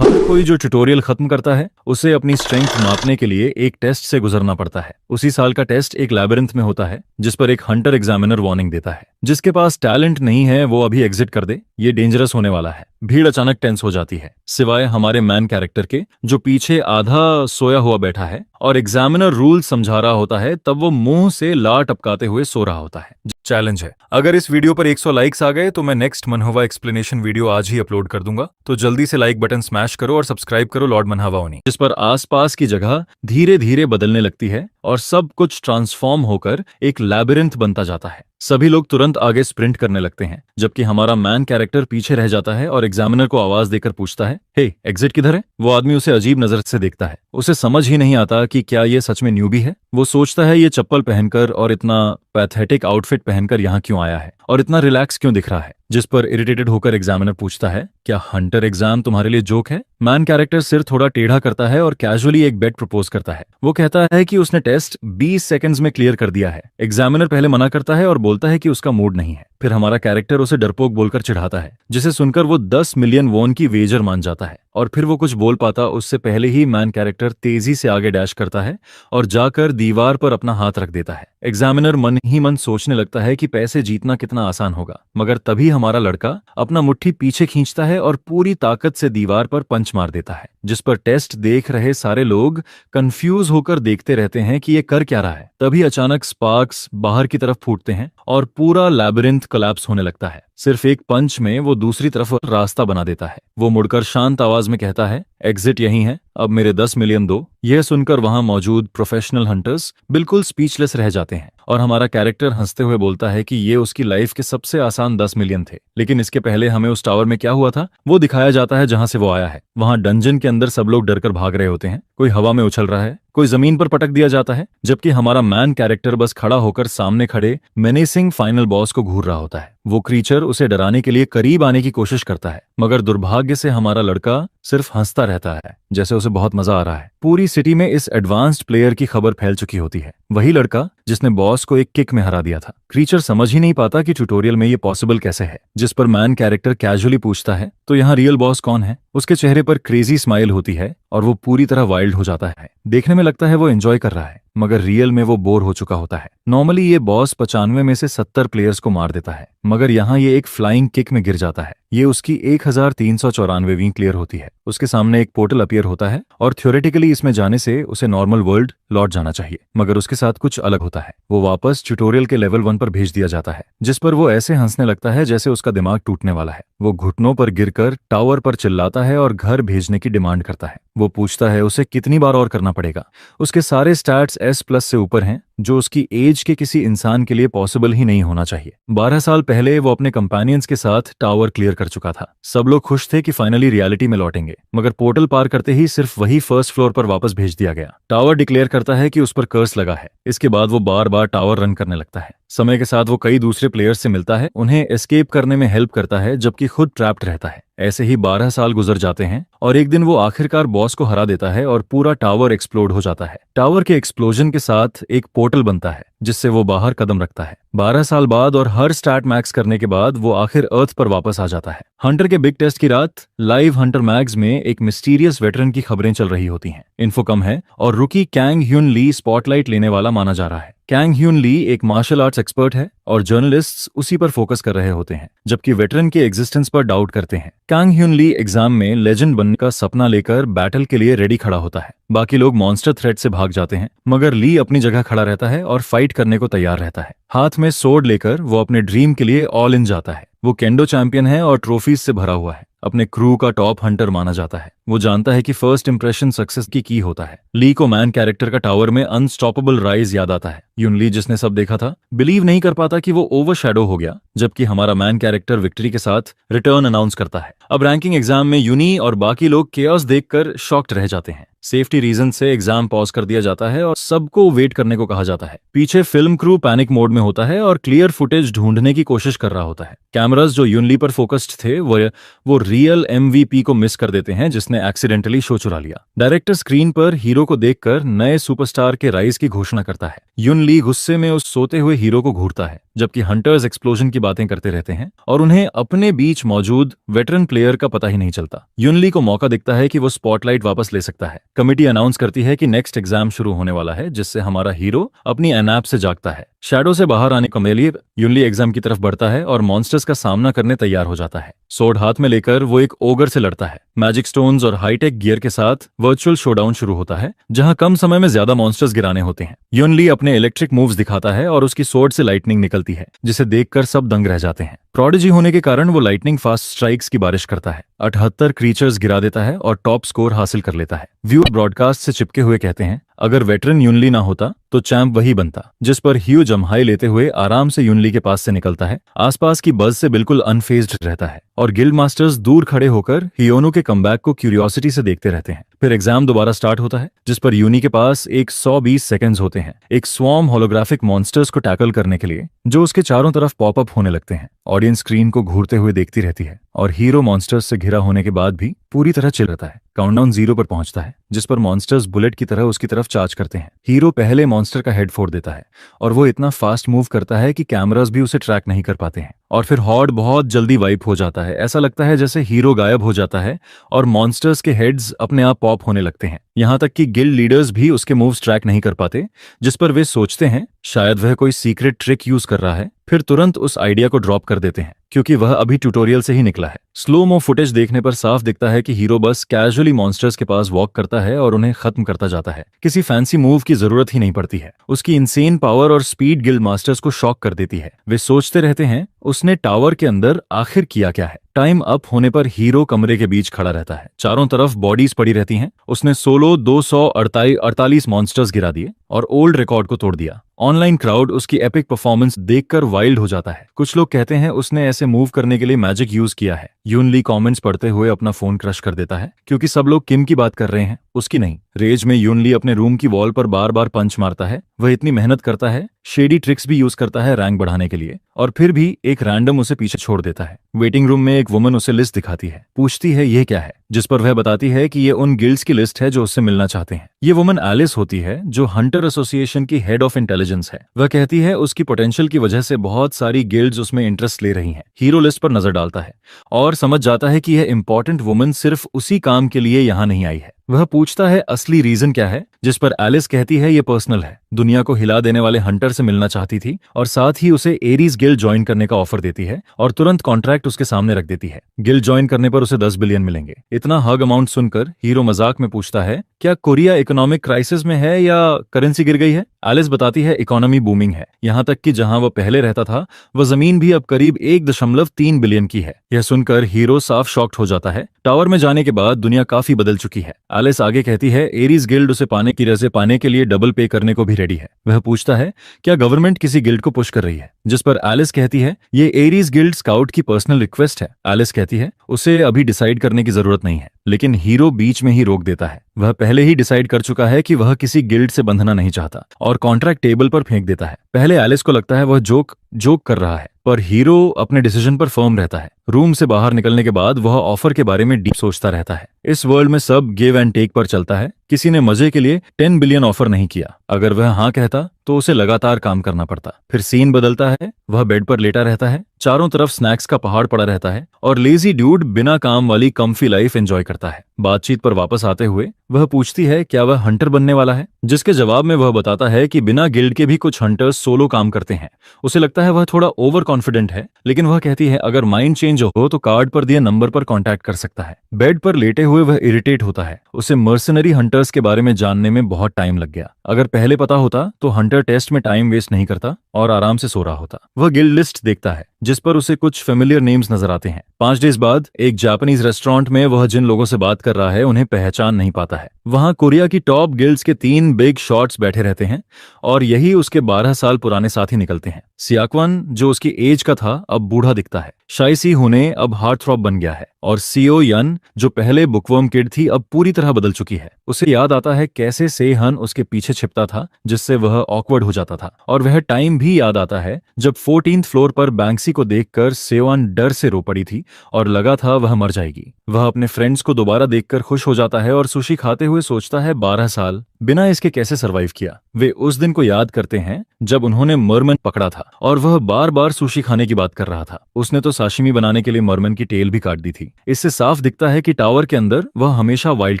हर कोई जो ट्यूटोरियल खत्म करता है उसे अपनी स्ट्रेंथ मापने के लिए एक टेस्ट से गुजरना पड़ता है। उसी साल का टेस्ट एक लैबिरिंथ में होता है जिस पर एक हंटर एग्जामिनर वार्निंग देता है, जिसके पास टैलेंट नहीं है वो अभी एग्जिट कर दे, ये डेंजरस होने वाला है। भीड़ अचानक टेंस हो जाती है, सिवाय हमारे मैन कैरेक्टर के जो पीछे आधा सोया हुआ बैठा है और एग्जामिनर रूल समझा रहा होता है, तब वो मुंह से ला टपकाते हुए सो रहा होता है। चैलेंज है, अगर इस वीडियो पर 100 लाइक्स आ गए तो मैं नेक्स्ट मनहवा एक्सप्लेनेशन वीडियो आज ही अपलोड कर दूंगा। तो जल्दी से लाइक बटन स्मैश करो और सब्सक्राइब करो लॉर्ड मनहवा ओनी, जिस पर आसपास की जगह धीरे धीरे बदलने लगती है और सब कुछ ट्रांसफॉर्म होकर एक लैबिरिंथ बनता जाता है। सभी लोग तुरंत आगे स्प्रिंट करने लगते हैं, जबकि हमारा मैन कैरेक्टर पीछे रह जाता है और एग्जामिनर को आवाज देकर पूछता है, हे एग्जिट किधर है? वो आदमी उसे अजीब नजर से देखता है। उसे समझ ही नहीं आता कि क्या ये सच में न्यूबी है। वो सोचता है ये चप्पल पहनकर और इतना पैथेटिक आउटफिट पहनकर यहाँ क्यों आया है और इतना रिलैक्स क्यों दिख रहा है। जिस पर इरिटेटेड होकर एग्जामिनर पूछता है, क्या हंटर एग्जाम तुम्हारे लिए जोक है? मैन कैरेक्टर सिर थोड़ा टेढ़ा करता है और कैजुअली एक बेट प्रपोज करता है। वो कहता है कि उसने टेस्ट 20 सेकंड्स में क्लियर कर दिया है। एग्जामिनर पहले मना करता है और बोलता है कि उसका मूड नहीं है। फिर हमारा कैरेक्टर उसे डरपोक बोलकर चिढ़ाता है, जिसे सुनकर वो 10 मिलियन वॉन की वेजर मान जाता है। और फिर वो कुछ बोल पाता उससे पहले ही मैन कैरेक्टर तेजी से आगे डैश करता है और जाकर दीवार पर अपना हाथ रख देता है। एग्जामिनर मन ही मन सोचने लगता है कि पैसे जीतना कितना आसान होगा, मगर तभी हमारा लड़का अपना मुट्ठी पीछे खींचता है और पूरी ताकत से दीवार पर पंच मार देता है, जिस पर टेस्ट देख रहे सारे लोग कंफ्यूज होकर देखते रहते हैं कि ये कर क्या रहा है। तभी अचानक स्पार्क्स बाहर की तरफ फूटते हैं और पूरा लैबिरिंथ कोलैप्स होने लगता है। सिर्फ एक पंच में वो दूसरी तरफ रास्ता बना देता है। वो मुड़कर शांत आवाज में कहता है, एग्जिट यहीं है, अब मेरे 10 मिलियन दो। यह सुनकर वहां मौजूद प्रोफेशनल हंटर्स बिल्कुल स्पीचलेस रह जाते हैं और हमारा कैरेक्टर हंसते हुए बोलता है कि ये उसकी लाइफ के सबसे आसान 10 मिलियन थे। लेकिन इसके पहले हमें उस टावर में क्या हुआ था वो दिखाया जाता है जहां से वो आया है। वहां डंजन के अंदर सब लोग डरकर भाग रहे होते हैं, कोई हवा में उछल रहा है, कोई जमीन पर पटक दिया जाता है, जबकि हमारा मैन कैरेक्टर बस खड़ा होकर सामने खड़े मेनेसिंग फाइनल बॉस को घूर रहा होता है। वो क्रीचर उसे डराने के लिए करीब आने की कोशिश करता है, मगर दुर्भाग्य से हमारा लड़का सिर्फ हंसता रहता है, जैसे उसे बहुत मजा आ रहा है। पूरी सिटी में इस एडवांस्ड प्लेयर की खबर फैल चुकी होती है, वही लड़का जिसने बॉस को एक किक में हरा दिया था। क्रीचर समझ ही नहीं पाता कि ट्यूटोरियल में ये पॉसिबल कैसे है, जिस पर मैन कैरेक्टर कैजुअली पूछता है, तो यहाँ रियल बॉस कौन है? उसके चेहरे पर क्रेजी स्माइल होती है और वो पूरी तरह वाइल्ड हो जाता है। देखने में लगता है वो एंजॉय कर रहा है, मगर रियल में वो बोर हो चुका होता है। नॉर्मली ये बॉस 95 में से 70 प्लेयर्स को मार देता है, मगर यहाँ ये एक फ्लाइंग किक में गिर जाता है। ये उसकी 1394वीं क्लियर होती है। उसके सामने एक पोर्टल अपीयर होता है और थ्योरेटिकली इसमें जाने से उसे नॉर्मल वर्ल्ड लौट जाना चाहिए, मगर उसके साथ कुछ अलग होता है। वो वापस ट्यूटोरियल के लेवल 1 पर भेज दिया जाता है, जिस पर वो ऐसे हंसने लगता है जैसे उसका दिमाग टूटने वाला है। वो घुटनों पर गिरकर टावर पर चिल्लाता है और घर भेजने की डिमांड करता है। वो पूछता है उसे कितनी बार और करना पड़ेगा। उसके सारे स्टैट्स S+ से ऊपर हैं, जो उसकी एज के किसी इंसान के लिए पॉसिबल ही नहीं होना चाहिए। 12 साल पहले वो अपने कंपेनियंस के साथ टावर क्लियर कर चुका था। सब लोग खुश थे कि फाइनली रियलिटी में लौटेंगे, मगर पोर्टल पार करते ही सिर्फ वही फर्स्ट फ्लोर पर वापस भेज दिया गया। टावर डिक्लेयर करता है कि उस पर कर्स लगा है। इसके बाद वो बार बार टावर रन करने लगता है। समय के साथ वो कई दूसरे प्लेयर्स से मिलता है, उन्हें एस्केप करने में हेल्प करता है, जबकि खुद ट्रैप्ड रहता है। ऐसे ही 12 साल गुजर जाते हैं और एक दिन वो आखिरकार बॉस को हरा देता है और पूरा टावर एक्सप्लोड हो जाता है। टावर के एक्सप्लोजन के साथ एक पोर्टल बनता है, जिससे वो बाहर कदम रखता है। 12 साल बाद और हर स्टैट मैक्स करने के बाद वो आखिर अर्थ पर वापस आ जाता है। हंटर के बिग टेस्ट की रात लाइव हंटर मैग्स में एक मिस्टीरियस वेटरन की खबरें चल रही होती हैं। इन्फो कम है और रुकी कैंग ह्यून ली स्पॉटलाइट लेने वाला माना जा रहा है। कैंग ह्यून ली एक मार्शल आर्ट्स एक्सपर्ट है और जर्नलिस्ट्स उसी पर फोकस कर रहे होते हैं, जबकि वेटरन के एग्जिस्टेंस पर डाउट करते हैं। कैंग ह्यून ली एग्जाम में लेजेंड बनने का सपना लेकर बैटल के लिए रेडी खड़ा होता है। बाकी लोग मॉन्स्टर थ्रेट से भाग जाते हैं, मगर ली अपनी जगह खड़ा रहता है और फाइट करने को तैयार रहता है। हाथ में सोर्ड लेकर वो अपने ड्रीम के लिए ऑल इन जाता है। वो केंडो चैंपियन है और ट्रॉफीज से भरा हुआ है। अपने क्रू का टॉप हंटर माना जाता है। वो जानता है कि फर्स्ट इंप्रेशन सक्सेस की होता है। ली को मैन कैरेक्टर का टावर में अनस्टॉपेबल राइज याद आता है। यून ली जिसने सब देखा था बिलीव नहीं कर पाता कि वो ओवरशैडो हो गया, जबकि हमारा मैन कैरेक्टर विक्ट्री के साथ रिटर्न अनाउंस करता है। अब रैंकिंग एग्जाम में यूनी और बाकी लोग केओस देखकर शॉक्ड रह जाते हैं। सेफ्टी रीजन से एग्जाम पॉज कर दिया जाता है और सबको वेट करने को कहा जाता है। पीछे फिल्म क्रू पैनिक मोड में होता है और क्लियर फुटेज ढूंढने की कोशिश कर रहा होता है। कैमरास जो यूनली पर फोकस्ड थे वो रियल MVP को मिस कर देते हैं, जिसने एक्सीडेंटली शो चुरा लिया। डायरेक्टर स्क्रीन पर हीरो को देखकर नए सुपरस्टार के राइज की घोषणा करता है। यून ली गुस्से में उस सोते हुए हीरो को घूरता है जबकि हंटर्स एक्सप्लोजन की बातें करते रहते हैं और उन्हें अपने बीच मौजूद वेटरन प्लेयर का पता ही नहीं चलता। युनली को मौका दिखता है कि वो स्पॉटलाइट वापस ले सकता है। कमिटी अनाउंस करती है कि नेक्स्ट एग्जाम शुरू होने वाला है, जिससे हमारा हीरो अपनी एनैप से जागता है। शैडो से बाहर आने के लिए युनली एग्जाम की तरफ बढ़ता है और मॉन्स्टर्स का सामना करने तैयार हो जाता है। सोर्ड हाथ में लेकर वो एक ओगर से लड़ता है। मैजिक स्टोन्स और हाईटेक गियर के साथ वर्चुअल शोडाउन शुरू होता है, जहां कम समय में ज्यादा मॉन्स्टर्स गिराने होते हैं। युनली अपने इलेक्ट्रिक मूव्स दिखाता है और उसकी सोर्ड से लाइटनिंग निकलती है, जिसे देखकर सब दंग रह जाते हैं। प्रोडिजी होने के कारण वो लाइटनिंग फास्ट स्ट्राइक्स की बारिश करता है, 78 क्रीचर्स गिरा देता है और टॉप स्कोर हासिल कर लेता है। व्यूअर ब्रॉडकास्ट से चिपके हुए कहते हैं, अगर वेटरन युनली ना होता तो चैंप वही बनता, जिस पर ह्यू जम्हाई लेते हुए आराम से युनली के पास से निकलता है। आसपास की बज से बिल्कुल अनफेज्ड रहता है और गिल्ड मास्टर्स दूर खड़े होकर हियोनो के कमबैक को क्यूरियोसिटी से देखते रहते हैं। फिर एग्जाम दोबारा स्टार्ट होता है, जिस पर यूनी के पास एक 120 सेकंड्स होते हैं एक स्वॉर्म होलोग्राफिक मॉन्स्टर्स को टैकल करने के लिए, जो उसके चारों तरफ पॉपअप होने लगते हैं। ऑडियंस स्क्रीन को घूरते हुए देखती रहती है और हीरो मॉन्स्टर्स से घिरा होने के बाद भी पूरी तरह चिल रहता है। काउंटडाउन 0 पर पहुंचता है, जिस पर मॉन्स्टर्स बुलेट की तरह उसकी तरफ चार्ज करते हैं। हीरो पहले मॉन्स्टर का हेड फोड़ देता है और वो इतना फास्ट मूव करता है कि कैमरास भी उसे ट्रैक नहीं कर पाते हैं। और फिर हॉर्ड बहुत जल्दी वाइप हो जाता है। ऐसा लगता है जैसे हीरो गायब हो जाता है और मॉन्स्टर्स के हेड्स अपने आप पॉप होने लगते हैं। यहाँ तक कि गिल्ड लीडर्स भी उसके मूव्स ट्रैक नहीं कर पाते, जिस पर वे सोचते हैं शायद वह कोई सीक्रेट ट्रिक यूज कर रहा है। फिर तुरंत उस आइडिया को ड्रॉप कर देते हैं, क्योंकि वह अभी ट्यूटोरियल से ही निकला है। स्लो मो फुटेज देखने पर साफ दिखता है कि हीरो बस कैजुअली मॉन्स्टर्स के पास वॉक करता है और उन्हें खत्म करता जाता है। किसी फैंसी मूव की जरूरत ही नहीं पड़ती है। उसकी इंसेन पावर और स्पीड गिल्ड मास्टर्स को शॉक कर देती है। वे सोचते रहते हैं उसने टावर के अंदर आखिर किया क्या है। टाइम अप होने पर हीरो कमरे के बीच खड़ा रहता है। चारों तरफ बॉडीज पड़ी रहती हैं। उसने सोलो 248 मॉन्स्टर्स गिरा दिए और ओल्ड रिकॉर्ड को तोड़ दिया। ऑनलाइन क्राउड उसकी एपिक परफॉर्मेंस देखकर वाइल्ड हो जाता है। कुछ लोग कहते हैं उसने ऐसे मूव करने के लिए मैजिक यूज किया है। यूनली कमेंट्स पढ़ते हुए अपना फोन क्रश कर देता है, क्योंकि सब लोग किम की बात कर रहे हैं, उसकी नहीं। रेज में यूनली अपने रूम की वॉल पर बार बार पंच मारता है। वह इतनी मेहनत करता है, शेडी ट्रिक्स भी यूज करता है रैंक बढ़ाने के लिए, और फिर भी एक रैंडम उसे पीछे छोड़ देता है। वेटिंग रूम में एक वुमन उसे लिस्ट दिखाती है, पूछती है ये क्या है, जिस पर वह बताती है कि ये उन गिल्ड्स की लिस्ट है जो उससे मिलना चाहते हैं। ये वुमन एलिस होती है, जो हंटर एसोसिएशन की हेड ऑफ इंटेलिजेंस है। वह कहती है उसकी पोटेंशियल की वजह से बहुत सारी गिल्ड्स उसमें इंटरेस्ट ले रही हैं। हीरो लिस्ट पर नजर डालता है और समझ जाता है कि यह इंपॉर्टेंट वुमन सिर्फ उसी काम के लिए यहाँ नहीं आई है। वह पूछता है असली रीजन क्या है, जिस पर एलिस कहती है ये पर्सनल है। दुनिया को हिला देने वाले हंटर से मिलना चाहती थी और साथ ही उसे एरीज गिल्ड ज्वाइन करने का ऑफर देती है और तुरंत कॉन्ट्रैक्ट उसके सामने रख देती है। गिल्ड ज्वाइन करने पर उसे 10 बिलियन मिलेंगे। इतना हग अमाउंट सुनकर हीरो मजाक में पूछता है क्या कोरिया इकोनॉमिक क्राइसिस में है या करेंसी गिर गई है। एलिस बताती है इकोनॉमी बूमिंग है, यहाँ तक कि जहां वह पहले रहता था वह जमीन भी अब करीब 1.3 बिलियन की है। यह सुनकर हीरो साफ शॉक्ड हो जाता है। टावर में जाने के बाद दुनिया काफी बदल चुकी है। एलिस आगे कहती है एरीज गिल्ड उसे पाने की रजे पाने के लिए डबल पे करने को भी रेडी है। वह पूछता है क्या गवर्नमेंट किसी गिल्ड को पुश कर रही है, जिस पर एलिस कहती है ये एरीज गिल्ड स्काउट की पर्सनल रिक्वेस्ट है। एलिस कहती है उसे अभी डिसाइड करने की जरूरत नहीं है, लेकिन हीरो बीच में ही रोक देता है। वह पहले ही डिसाइड कर चुका है कि वह किसी गिल्ड से बंधना नहीं चाहता और कॉन्ट्रैक्ट टेबल पर फेंक देता है। पहले एलिस को लगता है वह जोक कर रहा है, पर हीरो अपने डिसीजन पर फर्म रहता है। रूम से बाहर निकलने के बाद वह ऑफर के बारे में डीप सोचता रहता है। इस वर्ल्ड में सब गिव एंड टेक पर चलता है। किसी ने मजे के लिए 10 बिलियन ऑफर नहीं किया। अगर वह हाँ कहता तो उसे लगातार काम करना पड़ता। फिर सीन बदलता है। वह बेड पर लेटा रहता है, चारों तरफ स्नैक्स का पहाड़ पड़ा रहता है और लेजी ड्यूड बिना काम वाली कम्फी लाइफ एंजॉय करता है। बातचीत पर वापस आते हुए वह पूछती है क्या वह हंटर बनने वाला है, जिसके जवाब में वह बताता है कि बिना गिल्ड के भी कुछ हंटर्स सोलो काम करते हैं। उसे लगता है वह थोड़ा ओवर कॉन्फिडेंट है, लेकिन वह कहती है अगर माइंड चेंज हो तो कार्ड पर दिए नंबर पर कांटेक्ट कर सकता है। बेड पर लेटे हुए वह इरिटेट होता है। उसे मर्सनरी हंटर्स के बारे में जानने में बहुत टाइम लग गया। अगर पहले पता होता तो हंटर टेस्ट में टाइम वेस्ट नहीं करता और आराम से सो रहा होता। वह गिल्ड लिस्ट देखता है, जिस पर उसे कुछ फेमिलियर नेम्स नजर आते हैं। 5 डेज बाद एक जापानीज रेस्टोरेंट में वह जिन लोगों से बात कर रहा है उन्हें पहचान नहीं पाता है। वहां कोरिया की टॉप गिल्ड्स के 3 बिग शॉट्स बैठे रहते हैं और यही उसके 12 साल पुराने साथी निकलते हैं। सियाक्वन जो उसकी एज का था अब बूढ़ा दिखता है। शाइसी हुने अब हार्ट थ्रॉब बन गया है और सीओ यन जो पहले बुकवर्म किड थी अब पूरी तरह बदल चुकी है। उसे याद आता है कैसे सेहन उसके पीछे छिपता था, जिससे वह ऑकवर्ड हो जाता था, और वह टाइम भी याद आता है जब 14th फ्लोर पर बैंक्सी को देखकर सेवन डर से रो पड़ी थी और लगा था वह मर जाएगी। वह अपने फ्रेंड्स को दोबारा देखकर खुश हो जाता है और सुशी खाते हुए हुए सोचता है 12 साल बिना इसके कैसे सरवाइव किया। वे उस दिन को याद करते हैं जब उन्होंने मरमन पकड़ा था और वह बार बार सुशी खाने की बात कर रहा था। उसने तो साशिमी बनाने के लिए मरमन की टेल भी काट दी थी। इससे साफ दिखता है कि टावर के अंदर वह हमेशा वाइल्ड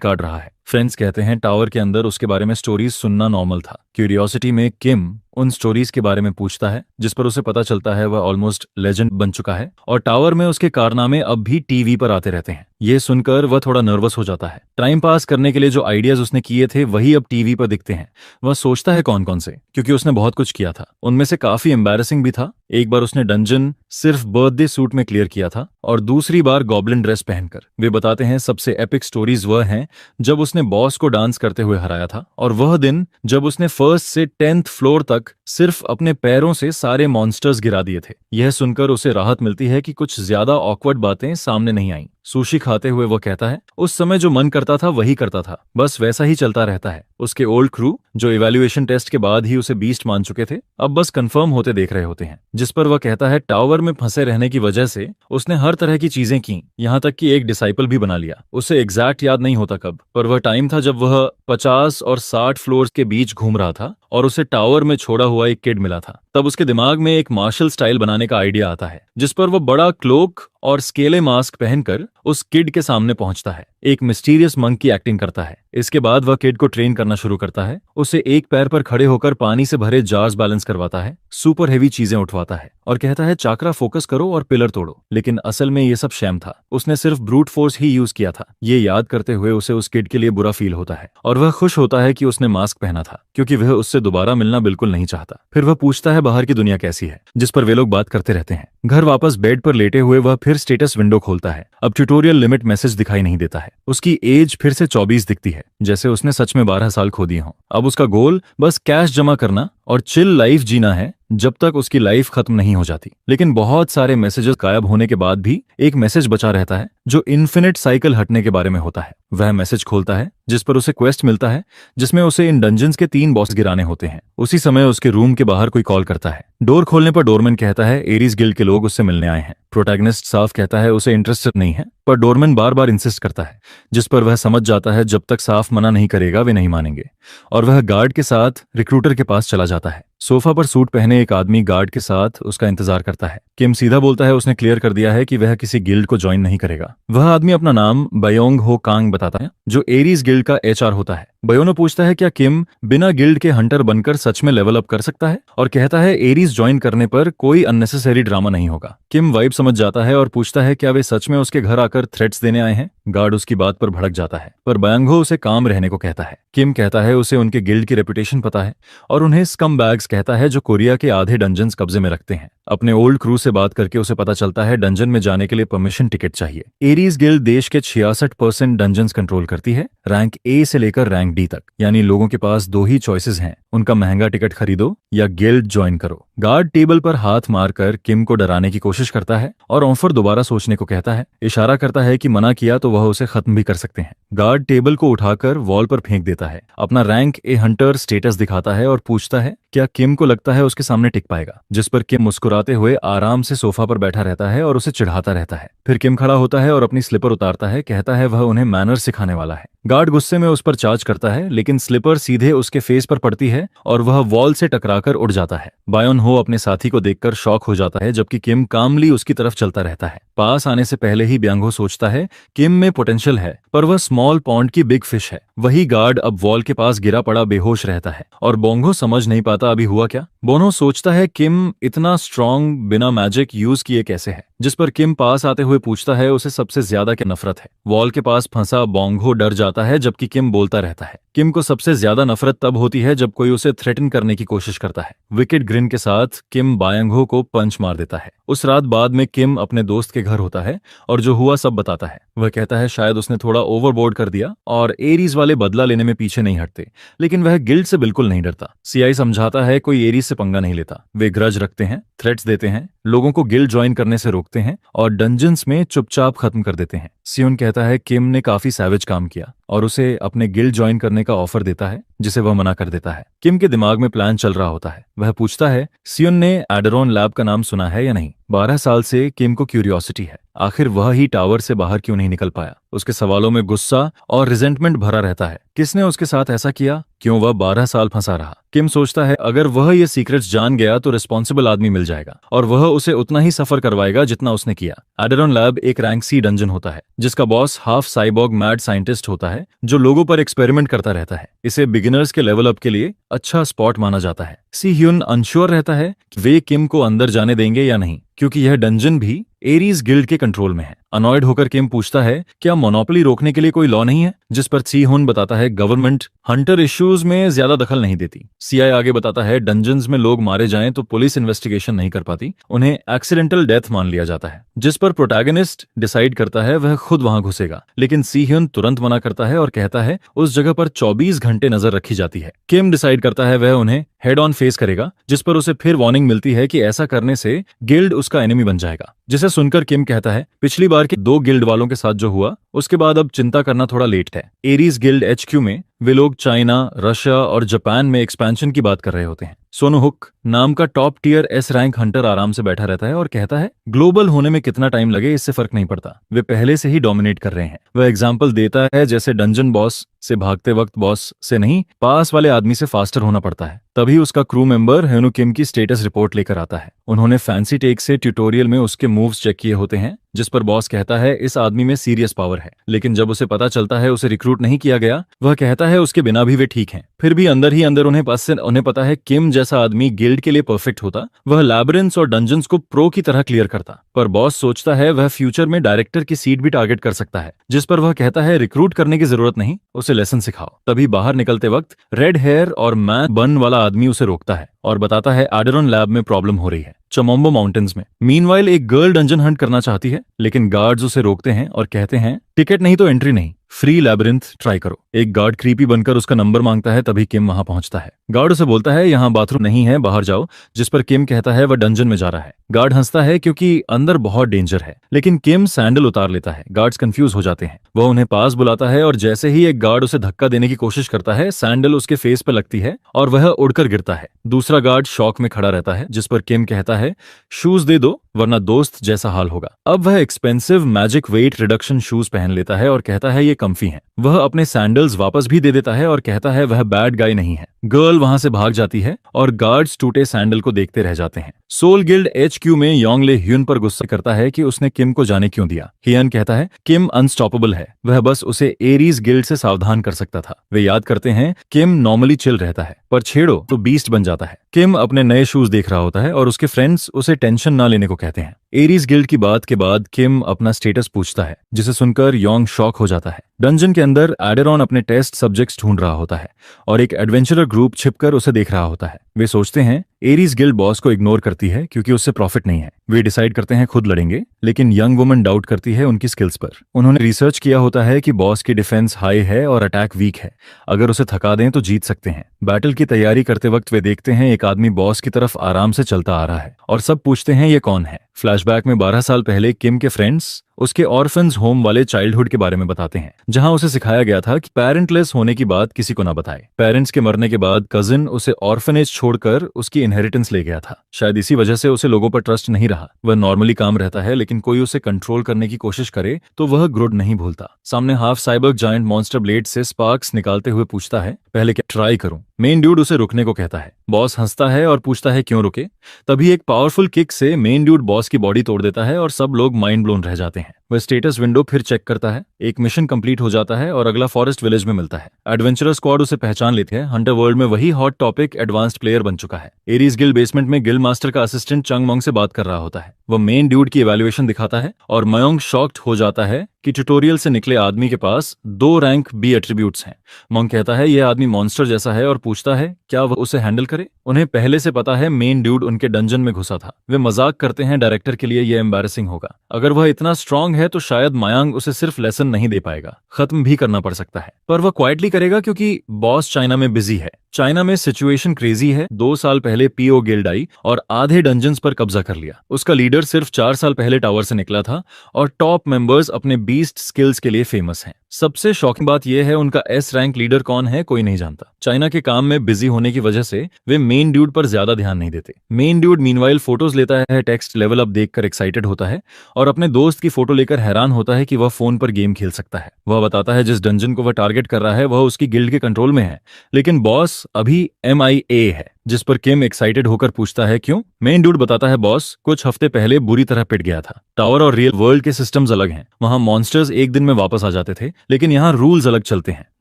कार्ड रहा है। फ्रेंड्स कहते हैं टावर के अंदर उसके बारे में स्टोरीज सुनना नॉर्मल था। क्यूरियोसिटी में किम उन स्टोरीज के बारे में पूछता है जिस पर उसे पता चलता है वह ऑलमोस्ट लेजेंड बन चुका है और टावर में उसके कारनामे अब भी टीवी पर आते रहते हैं। ये सुनकर वह थोड़ा नर्वस हो जाता है। टाइम पास करने के लिए जो आइडियाज उसने किए थे वही अब टीवी पर दिखते हैं। वह सोचता है कौन कौन से, क्योंकि उसने बहुत कुछ किया था। उनमें से काफी एम्बैरेसिंग भी था। एक बार उसने डंजन सिर्फ बर्थडे सूट में क्लियर किया था और दूसरी बार गॉब्लिन ड्रेस पहनकर। वे बताते हैं सबसे एपिक स्टोरीज वह हैं जब उसने बॉस को डांस करते हुए हराया था और वह दिन जब उसने फर्स्ट से 10th फ्लोर तक सिर्फ अपने पैरों से सारे मॉन्स्टर्स गिरा दिए थे। यह सुनकर उसे राहत मिलती है कि कुछ ज्यादा ऑकवर्ड बातें सामने नहीं आईं। सुशी खाते हुए वह कहता है उस समय जो मन करता था वही करता था, बस वैसा ही चलता रहता है। उसके ओल्ड क्रू जो इवैल्यूएशन टेस्ट के बाद ही उसे बीस्ट मान चुके थे अब बस कंफर्म होते देख रहे होते हैं। जिस पर वह कहता है टावर में फंसे रहने की वजह से उसने हर तरह की चीजें की, यहाँ तक कि एक डिसाइपल भी बना लिया। उसे एग्जैक्ट याद नहीं होता कब, पर वह टाइम था जब वह 50 और 60 फ्लोर्स के बीच घूम रहा था और उसे टावर में छोड़ा हुआ एक किड मिला था। तब उसके दिमाग में एक मार्शल स्टाइल बनाने का आइडिया आता है जिस पर वह बड़ा क्लोक और स्केले मास्क पहनकर उस किड के सामने पहुंचता है। एक मिस्टीरियस मंक की एक्टिंग करता है। इसके बाद वह किड को ट्रेन करना शुरू करता है। उसे एक पैर पर खड़े होकर पानी से भरे जार्स बैलेंस करवाता है, सुपर हेवी चीजें उठवाता है और कहता है चाकरा फोकस करो और पिलर तोड़ो। लेकिन असल में ये सब शैम था, उसने सिर्फ ब्रूट फोर्स ही यूज किया था। ये याद करते हुए उसे उस किड के लिए बुरा फील होता है और वह खुश होता है कि उसने मास्क पहना था, क्योंकि वह उससे दोबारा मिलना बिल्कुल नहीं चाहता। फिर वह पूछता है बाहर की दुनिया कैसी है, जिस पर वे लोग बात करते रहते हैं। घर वापस बेड पर लेटे हुए वह फिर स्टेटस विंडो खोलता है। अब ट्यूटोरियल लिमिट मैसेज दिखाई नहीं देता है। उसकी एज फिर से 24 दिखती है, जैसे उसने सच में 12 साल खो दिए हों। अब उसका गोल बस कैश जमा करना और चिल लाइफ जीना है जब तक उसकी लाइफ खत्म नहीं हो जाती। लेकिन बहुत सारे मैसेजेस गायब होने के बाद भी एक मैसेज बचा रहता है जो इन्फिनिट साइकिल हटने के बारे में होता है। वह मैसेज खोलता है जिस पर उसे क्वेस्ट मिलता है जिसमें उसे इन डंजन्स के 3 बॉस गिराने होते हैं। उसी समय उसके रूम के बाहर कोई कॉल करता है। डोर खोलने पर डोरमैन कहता है एरीज गिल्ड के लोग उससे मिलने आए हैं। प्रोटैगनिस्ट साफ कहता है उसे इंटरेस्टेड नहीं है, पर डोरमैन बार बार इंसिस्ट करता है, जिस पर वह समझ जाता है जब तक साफ मना नहीं करेगा वे नहीं मानेंगे और वह गार्ड के साथ रिक्रूटर के पास चला जाता है। सोफा पर सूट पहने एक आदमी गार्ड के साथ उसका इंतजार करता है। किम सीधा बोलता है उसने क्लियर कर दिया है कि वह किसी गिल्ड को ज्वाइन नहीं करेगा। वह आदमी अपना नाम बयोंग हो कांग बताता है जो एरीज गिल्ड का एचआर होता है। बयोनो पूछता है क्या किम बिना गिल्ड के हंटर बनकर सच में लेवल अप कर सकता है और कहता है एरीज ज्वाइन करने पर कोई अननेसेसरी ड्रामा नहीं होगा। किम वाइब समझ जाता है और पूछता है क्या वे सच में उसके घर आकर थ्रेट्स देने आए हैं। गार्ड उसकी बात पर भड़क जाता है, पर बयांगो उसे काम रहने को कहता है। किम कहता है उसे उनके गिल्ड की रेपुटेशन पता है और उन्हें स्कम बैग्स कहता है जो कोरिया के आधे डंजन्स कब्जे में रखते हैं। अपने ओल्ड क्रू से बात करके उसे पता चलता है डंजन में जाने के लिए परमिशन टिकट चाहिए। एरीज गिल्ड देश के 66% डंजन्स कंट्रोल करती है, रैंक ए से लेकर रैंक डी तक। यानी लोगों के पास 2 ही चॉइसेस हैं, उनका महंगा टिकट खरीदो या गिल्ड ज्वाइन करो। गार्ड टेबल पर हाथ मारकर किम को डराने की कोशिश करता है और ऑफर दोबारा सोचने को कहता है। इशारा करता है कि मना किया तो वह उसे खत्म भी कर सकते हैं। गार्ड टेबल को उठाकर वॉल पर फेंक देता है, अपना रैंक ए हंटर स्टेटस दिखाता है और पूछता है क्या किम को लगता है उसके सामने टिक पाएगा। जिस पर किम मुस्कुराते हुए आराम से सोफा पर बैठा रहता है और उसे चिढ़ाता रहता है। फिर किम खड़ा होता है और अपनी स्लीपर उतारता है, कहता है वह उन्हें मैनर सिखाने वाला है। गार्ड गुस्से में उस पर चार्ज करता है, लेकिन स्लीपर सीधे उसके फेस पर पड़ती है और वह वॉल से टकराकर उड़ जाता है। बायोन हो अपने साथी को देखकर शॉक हो जाता है, जबकि किम कामली उसकी तरफ चलता रहता है। पास आने से पहले ही ब्यांगो सोचता है किम में पोटेंशियल है, पर वह स्मॉल पॉन्ड की बिग फिश है। वही गार्ड अब वॉल के पास गिरा पड़ा बेहोश रहता है और बोंगो समझ नहीं पाता अभी हुआ क्या। बोनो सोचता है किम इतना स्ट्रॉन्ग बिना मैजिक यूज किए कैसे है, जिस पर किम पास आते हुए पूछता है उसे सबसे ज्यादा क्या नफरत है। वॉल के पास फंसा बोंगो डर जाता है, जबकि किम बोलता रहता है। किम को सबसे ज्यादा नफरत तब होती है जब कोई उसे थ्रेटन करने की कोशिश करता है। विकेट ग्रिन के साथ किम बायंगहो को पंच मार देता है। उस रात बाद में किम अपने दोस्त के घर होता है और जो हुआ सब बताता है। वह कहता है शायद उसने थोड़ा ओवरबोर्ड कर दिया और एरीज वाले बदला लेने में पीछे नहीं हटते, लेकिन वह गिल्ड से बिल्कुल नहीं डरता। सीआई समझाता है कोई एरीज से पंगा नहीं लेता, वे ग्रज रखते हैं, थ्रेट्स देते हैं, लोगों को गिल्ड ज्वाइन करने से रोकते हैं और डंजन्स में चुपचाप खत्म कर देते हैं। सियोन कहता है किम ने काफी सैवेज काम किया और उसे अपने गिल्ड ज्वाइन करने का ऑफर देता है, जिसे वह मना कर देता है। किम के दिमाग में प्लान चल रहा होता है। वह पूछता है सियोन ने एडरॉन लैब का नाम सुना है या नहीं। 12 साल से किम को क्यूरियोसिटी है, आखिर वह ही टावर से बाहर क्यों नहीं निकल पाया। उसके सवालों में गुस्सा और रिजेंटमेंट भरा रहता है। किसने उसके साथ ऐसा किया, क्यों वह 12 साल फंसा रहा। किम सोचता है अगर वह ये सीक्रेट्स जान गया तो रिस्पॉन्सिबल आदमी मिल जाएगा और वह उसे उतना ही सफर करवाएगा जितना उसने किया। एडरॉन लैब एक रैंक सी डंजन होता है, जिसका boss half cyborg mad scientist होता है जो लोगों पर एक्सपेरिमेंट करता रहता है। इसे बिगिनर्स के लेवल अप के लिए अच्छा स्पॉट माना जाता है। सी ह्यून अनश्योर रहता है कि वे किम को अंदर जाने देंगे या नहीं, क्योंकि यह डंजन भी एरीज गिल्ड के कंट्रोल में है। अनॉयड होकर किम पूछता है क्या मोनोपोली रोकने के लिए कोई लॉ नहीं है, जिस पर सी हुन बताता है गवर्नमेंट हंटर इश्यूज में ज्यादा दखल नहीं देती। सीआई आगे बताता है डंजन्स में लोग मारे जाएं तो पुलिस इन्वेस्टिगेशन नहीं कर पाती, उन्हें एक्सीडेंटल डेथ मान लिया जाता है। जिस पर प्रोटैगनिस्ट डिसाइड करता है वह खुद वहां घुसेगा, लेकिन सी ह्यून तुरंत मना करता है और कहता है उस जगह पर 24 घंटे नजर रखी जाती है। किम डिसाइड करता है वह उन्हें हेड ऑन फेस करेगा, जिस पर उसे फिर वार्निंग मिलती है कि ऐसा करने से गिल्ड उसका एनिमी बन जाएगा। जिसे सुनकर किम कहता है पिछली बार के 2 गिल्ड वालों के साथ जो हुआ उसके बाद अब चिंता करना थोड़ा लेट है। एरीज गिल्ड एचक्यू में वे लोग चाइना, रशिया और जापान में एक्सपेंशन की बात कर रहे होते हैं। सोनू हुक नाम का top tier S rank hunter आराम से बैठा रहता है और कहता है ग्लोबल होने में कितना टाइम लगे इससे फर्क नहीं पड़ता, वे पहले से ही डोमिनेट कर रहे हैं। वह एग्जाम्पल देता है जैसे डंजन बॉस से भागते वक्त बॉस से नहीं, पास वाले आदमी से फास्टर होना पड़ता है। तभी उसका क्रू मेंबर हेनु किम की स्टेटस रिपोर्ट लेकर आता है। उन्होंने फैंसी टेक से ट्यूटोरियल में उसके मूव्स चेक किए होते हैं, जिस पर बॉस कहता है इस आदमी में सीरियस पावर है। लेकिन जब उसे पता चलता है उसे रिक्रूट नहीं किया गया, वह कहता है उसके बिना भी वे ठीक हैं। फिर भी अंदर ही अंदर उन्हें पता है किम जैसा आदमी गिल्ड के लिए परफेक्ट होता, वह लैबिरिंथ्स और डंजन्स को प्रो की तरह क्लियर करता। पर बॉस सोचता है वह फ्यूचर में डायरेक्टर की सीट भी टारगेट कर सकता है, जिस पर वह कहता है रिक्रूट करने की जरूरत नहीं, उसे लेसन सिखाओ। तभी बाहर निकलते वक्त रेड हेयर और मैन बन वाला आदमी उसे रोकता है और बताता है एडरॉन लैब में प्रॉब्लम हो रही है, चमोम्बो माउंटेन्स में। मीनवाइल एक गर्ल डंजन हंट करना चाहती है, लेकिन गार्ड्स उसे रोकते हैं और कहते हैं टिकट नहीं तो एंट्री नहीं, फ्री लैबिरिंथ ट्राई करो। एक गार्ड क्रीपी बनकर उसका नंबर मांगता है, तभी किम वहां पहुंचता है। गार्ड उसे बोलता है यहाँ बाथरूम नहीं है, बाहर जाओ, जिस पर किम कहता है वह डंजन में जा रहा है। गार्ड हंसता है क्योंकि अंदर बहुत डेंजर है, लेकिन किम सैंडल उतार लेता है। गार्ड्स कंफ्यूज हो जाते हैं। वह उन्हें पास बुलाता है और जैसे ही एक गार्ड उसे धक्का देने की कोशिश करता है, सैंडल उसके फेस पर लगती है और वह उड़कर गिरता है। दूसरा गार्ड शॉक में खड़ा रहता है, जिस पर किम कहता है शूज दे दो वरना दोस्त जैसा हाल होगा। अब वह expensive magic weight reduction shoes पहन लेता है और कहता है ये कम्फी हैं। वह अपने सैंडल्स वापस भी दे देता है और कहता है वह बैड गाय नहीं है। गर्ल वहां से भाग जाती है और गार्ड्स टूटे सैंडल को देखते रह जाते हैं। सोल गिल्ड एचक्यू में योंगले ह्यून पर गुस्सा करता है कि उसने किम को जाने क्यों दिया। हियन कहता है किम अनस्टॉपेबल है, वह बस उसे एरीज गिल्ड से सावधान कर सकता था। वे याद करते हैं किम नॉर्मली चिल रहता है, पर छेड़ो तो बीस्ट बन जाता है। किम अपने नए शूज देख रहा होता है और उसके फ्रेंड्स उसे टेंशन ना लेने को कहते हैं। एरीज गिल्ड की बात के बाद किम अपना स्टेटस पूछता है, जिसे सुनकर योंग शॉक हो जाता है। डंजन के अंदर एडेरॉन अपने टेस्ट सब्जेक्ट्स ढूंढ रहा होता है और एक एडवेंचरर ग्रुप छिपकर उसे देख रहा होता है। वे सोचते हैं एरीज गिल्ड बॉस को इग्नोर करती है क्योंकि उससे प्रॉफिट नहीं है। वे डिसाइड करते हैं खुद लड़ेंगे, लेकिन यंग वुमन डाउट करती है उनकी स्किल्स पर। उन्होंने रिसर्च किया होता है कि बॉस की डिफेंस हाई है और अटैक वीक है, अगर उसे थका दें तो जीत सकते हैं। बैटल की तैयारी करते वक्त वे देखते हैं एक आदमी बॉस की तरफ आराम से चलता आ रहा है और सब पूछते हैं ये कौन है। फ्लैशबैक में 12 साल पहले किम के फ्रेंड्स उसके ऑर्फन्स होम वाले चाइल्डहुड के बारे में बताते हैं, जहां उसे सिखाया गया था कि पेरेंटलेस होने की बात किसी को ना बताए। पेरेंट्स के मरने के बाद कजिन उसे ऑर्फनेज छोड़कर उसकी इनहेरिटेंस ले गया था। शायद इसी वजह से उसे लोगों पर ट्रस्ट नहीं रहा। वह नॉर्मली काम रहता है, लेकिन कोई उसे कंट्रोल करने की कोशिश करे तो वह ग्रुड नहीं भूलता। सामने half cyborg giant monster blade से स्पार्क्स निकालते हुए पूछता है पहले क्या ट्राई करूं। मेन ड्यूड उसे रुकने को कहता है। बॉस हंसता है और पूछता है क्यों रुके। तभी एक पावरफुल किक से मेन ड्यूड बॉस की बॉडी तोड़ देता है और सब लोग माइंड ब्लोन रह जाते हैं। वह स्टेटस विंडो फिर चेक करता है। एक मिशन कंप्लीट हो जाता है और अगला फॉरेस्ट विलेज में मिलता है। एडवेंचरर स्क्वाड उसे पहचान लेते हैं। हंटर वर्ल्ड में वही हॉट टॉपिक एडवांस्ड प्लेयर बन चुका है। एरीज गिल्ड बेसमेंट में गिल्ड मास्टर का असिस्टेंट चंग मोंग से बात कर रहा होता है। वह मेन ड्यूड की इवैल्यूएशन दिखाता है और मयोंग शॉक्ड हो जाता है कि ट्यूटोरियल से निकले आदमी के पास 2 रैंक बी एट्रीब्यूट्स हैं। मोंग कहता है यह आदमी मॉन्स्टर जैसा है और पूछता है क्या वह उसे हैंडल करे। उन्हें पहले से पता है मेन ड्यूड उनके डंजन में घुसा था। वे मजाक करते हैं डायरेक्टर के लिए यह एम्बैरेसिंग होगा। अगर वह इतना स्ट्रांग है तो शायद मायांग उसे सिर्फ लेसन नहीं दे पाएगा, खत्म भी करना पड़ सकता है। पर वह क्वाइटली करेगा क्योंकि बॉस चाइना में बिजी है। चाइना में सिचुएशन क्रेजी है। 2 साल पहले पीओ गिल्ड आई और आधे डंजन्स पर कब्जा कर लिया। उसका लीडर सिर्फ 4 साल पहले टावर से निकला था और टॉप मेंबर्स अपने बीस्ट स्किल्स के लिए फेमस हैं। सबसे शॉकिंग बात यह है उनका एस रैंक लीडर कौन है कोई नहीं जानता। चाइना के काम में बिजी होने की वजह से वे मेन ड्यूड पर ज्यादा ध्यान नहीं देते। मेन ड्यूड मीनवाइल फोटोज लेता है, टेक्स्ट लेवल अप देखकर एक्साइटेड होता है और अपने दोस्त की फोटो लेकर हैरान होता है कि वह फोन पर गेम खेल सकता है। वह बताता है जिस डंजन को वह टारगेट कर रहा है वह उसकी गिल्ड के कंट्रोल में है, लेकिन बॉस अभी MIA है। जिस पर किम एक्साइटेड होकर पूछता है क्यों। मेन ड्यूड बताता है बॉस कुछ हफ्ते पहले बुरी तरह पिट गया था। टावर और रियल वर्ल्ड के सिस्टम्स अलग हैं। वहां मॉन्स्टर्स एक दिन में वापस आ जाते थे, लेकिन यहाँ रूल्स अलग चलते हैं।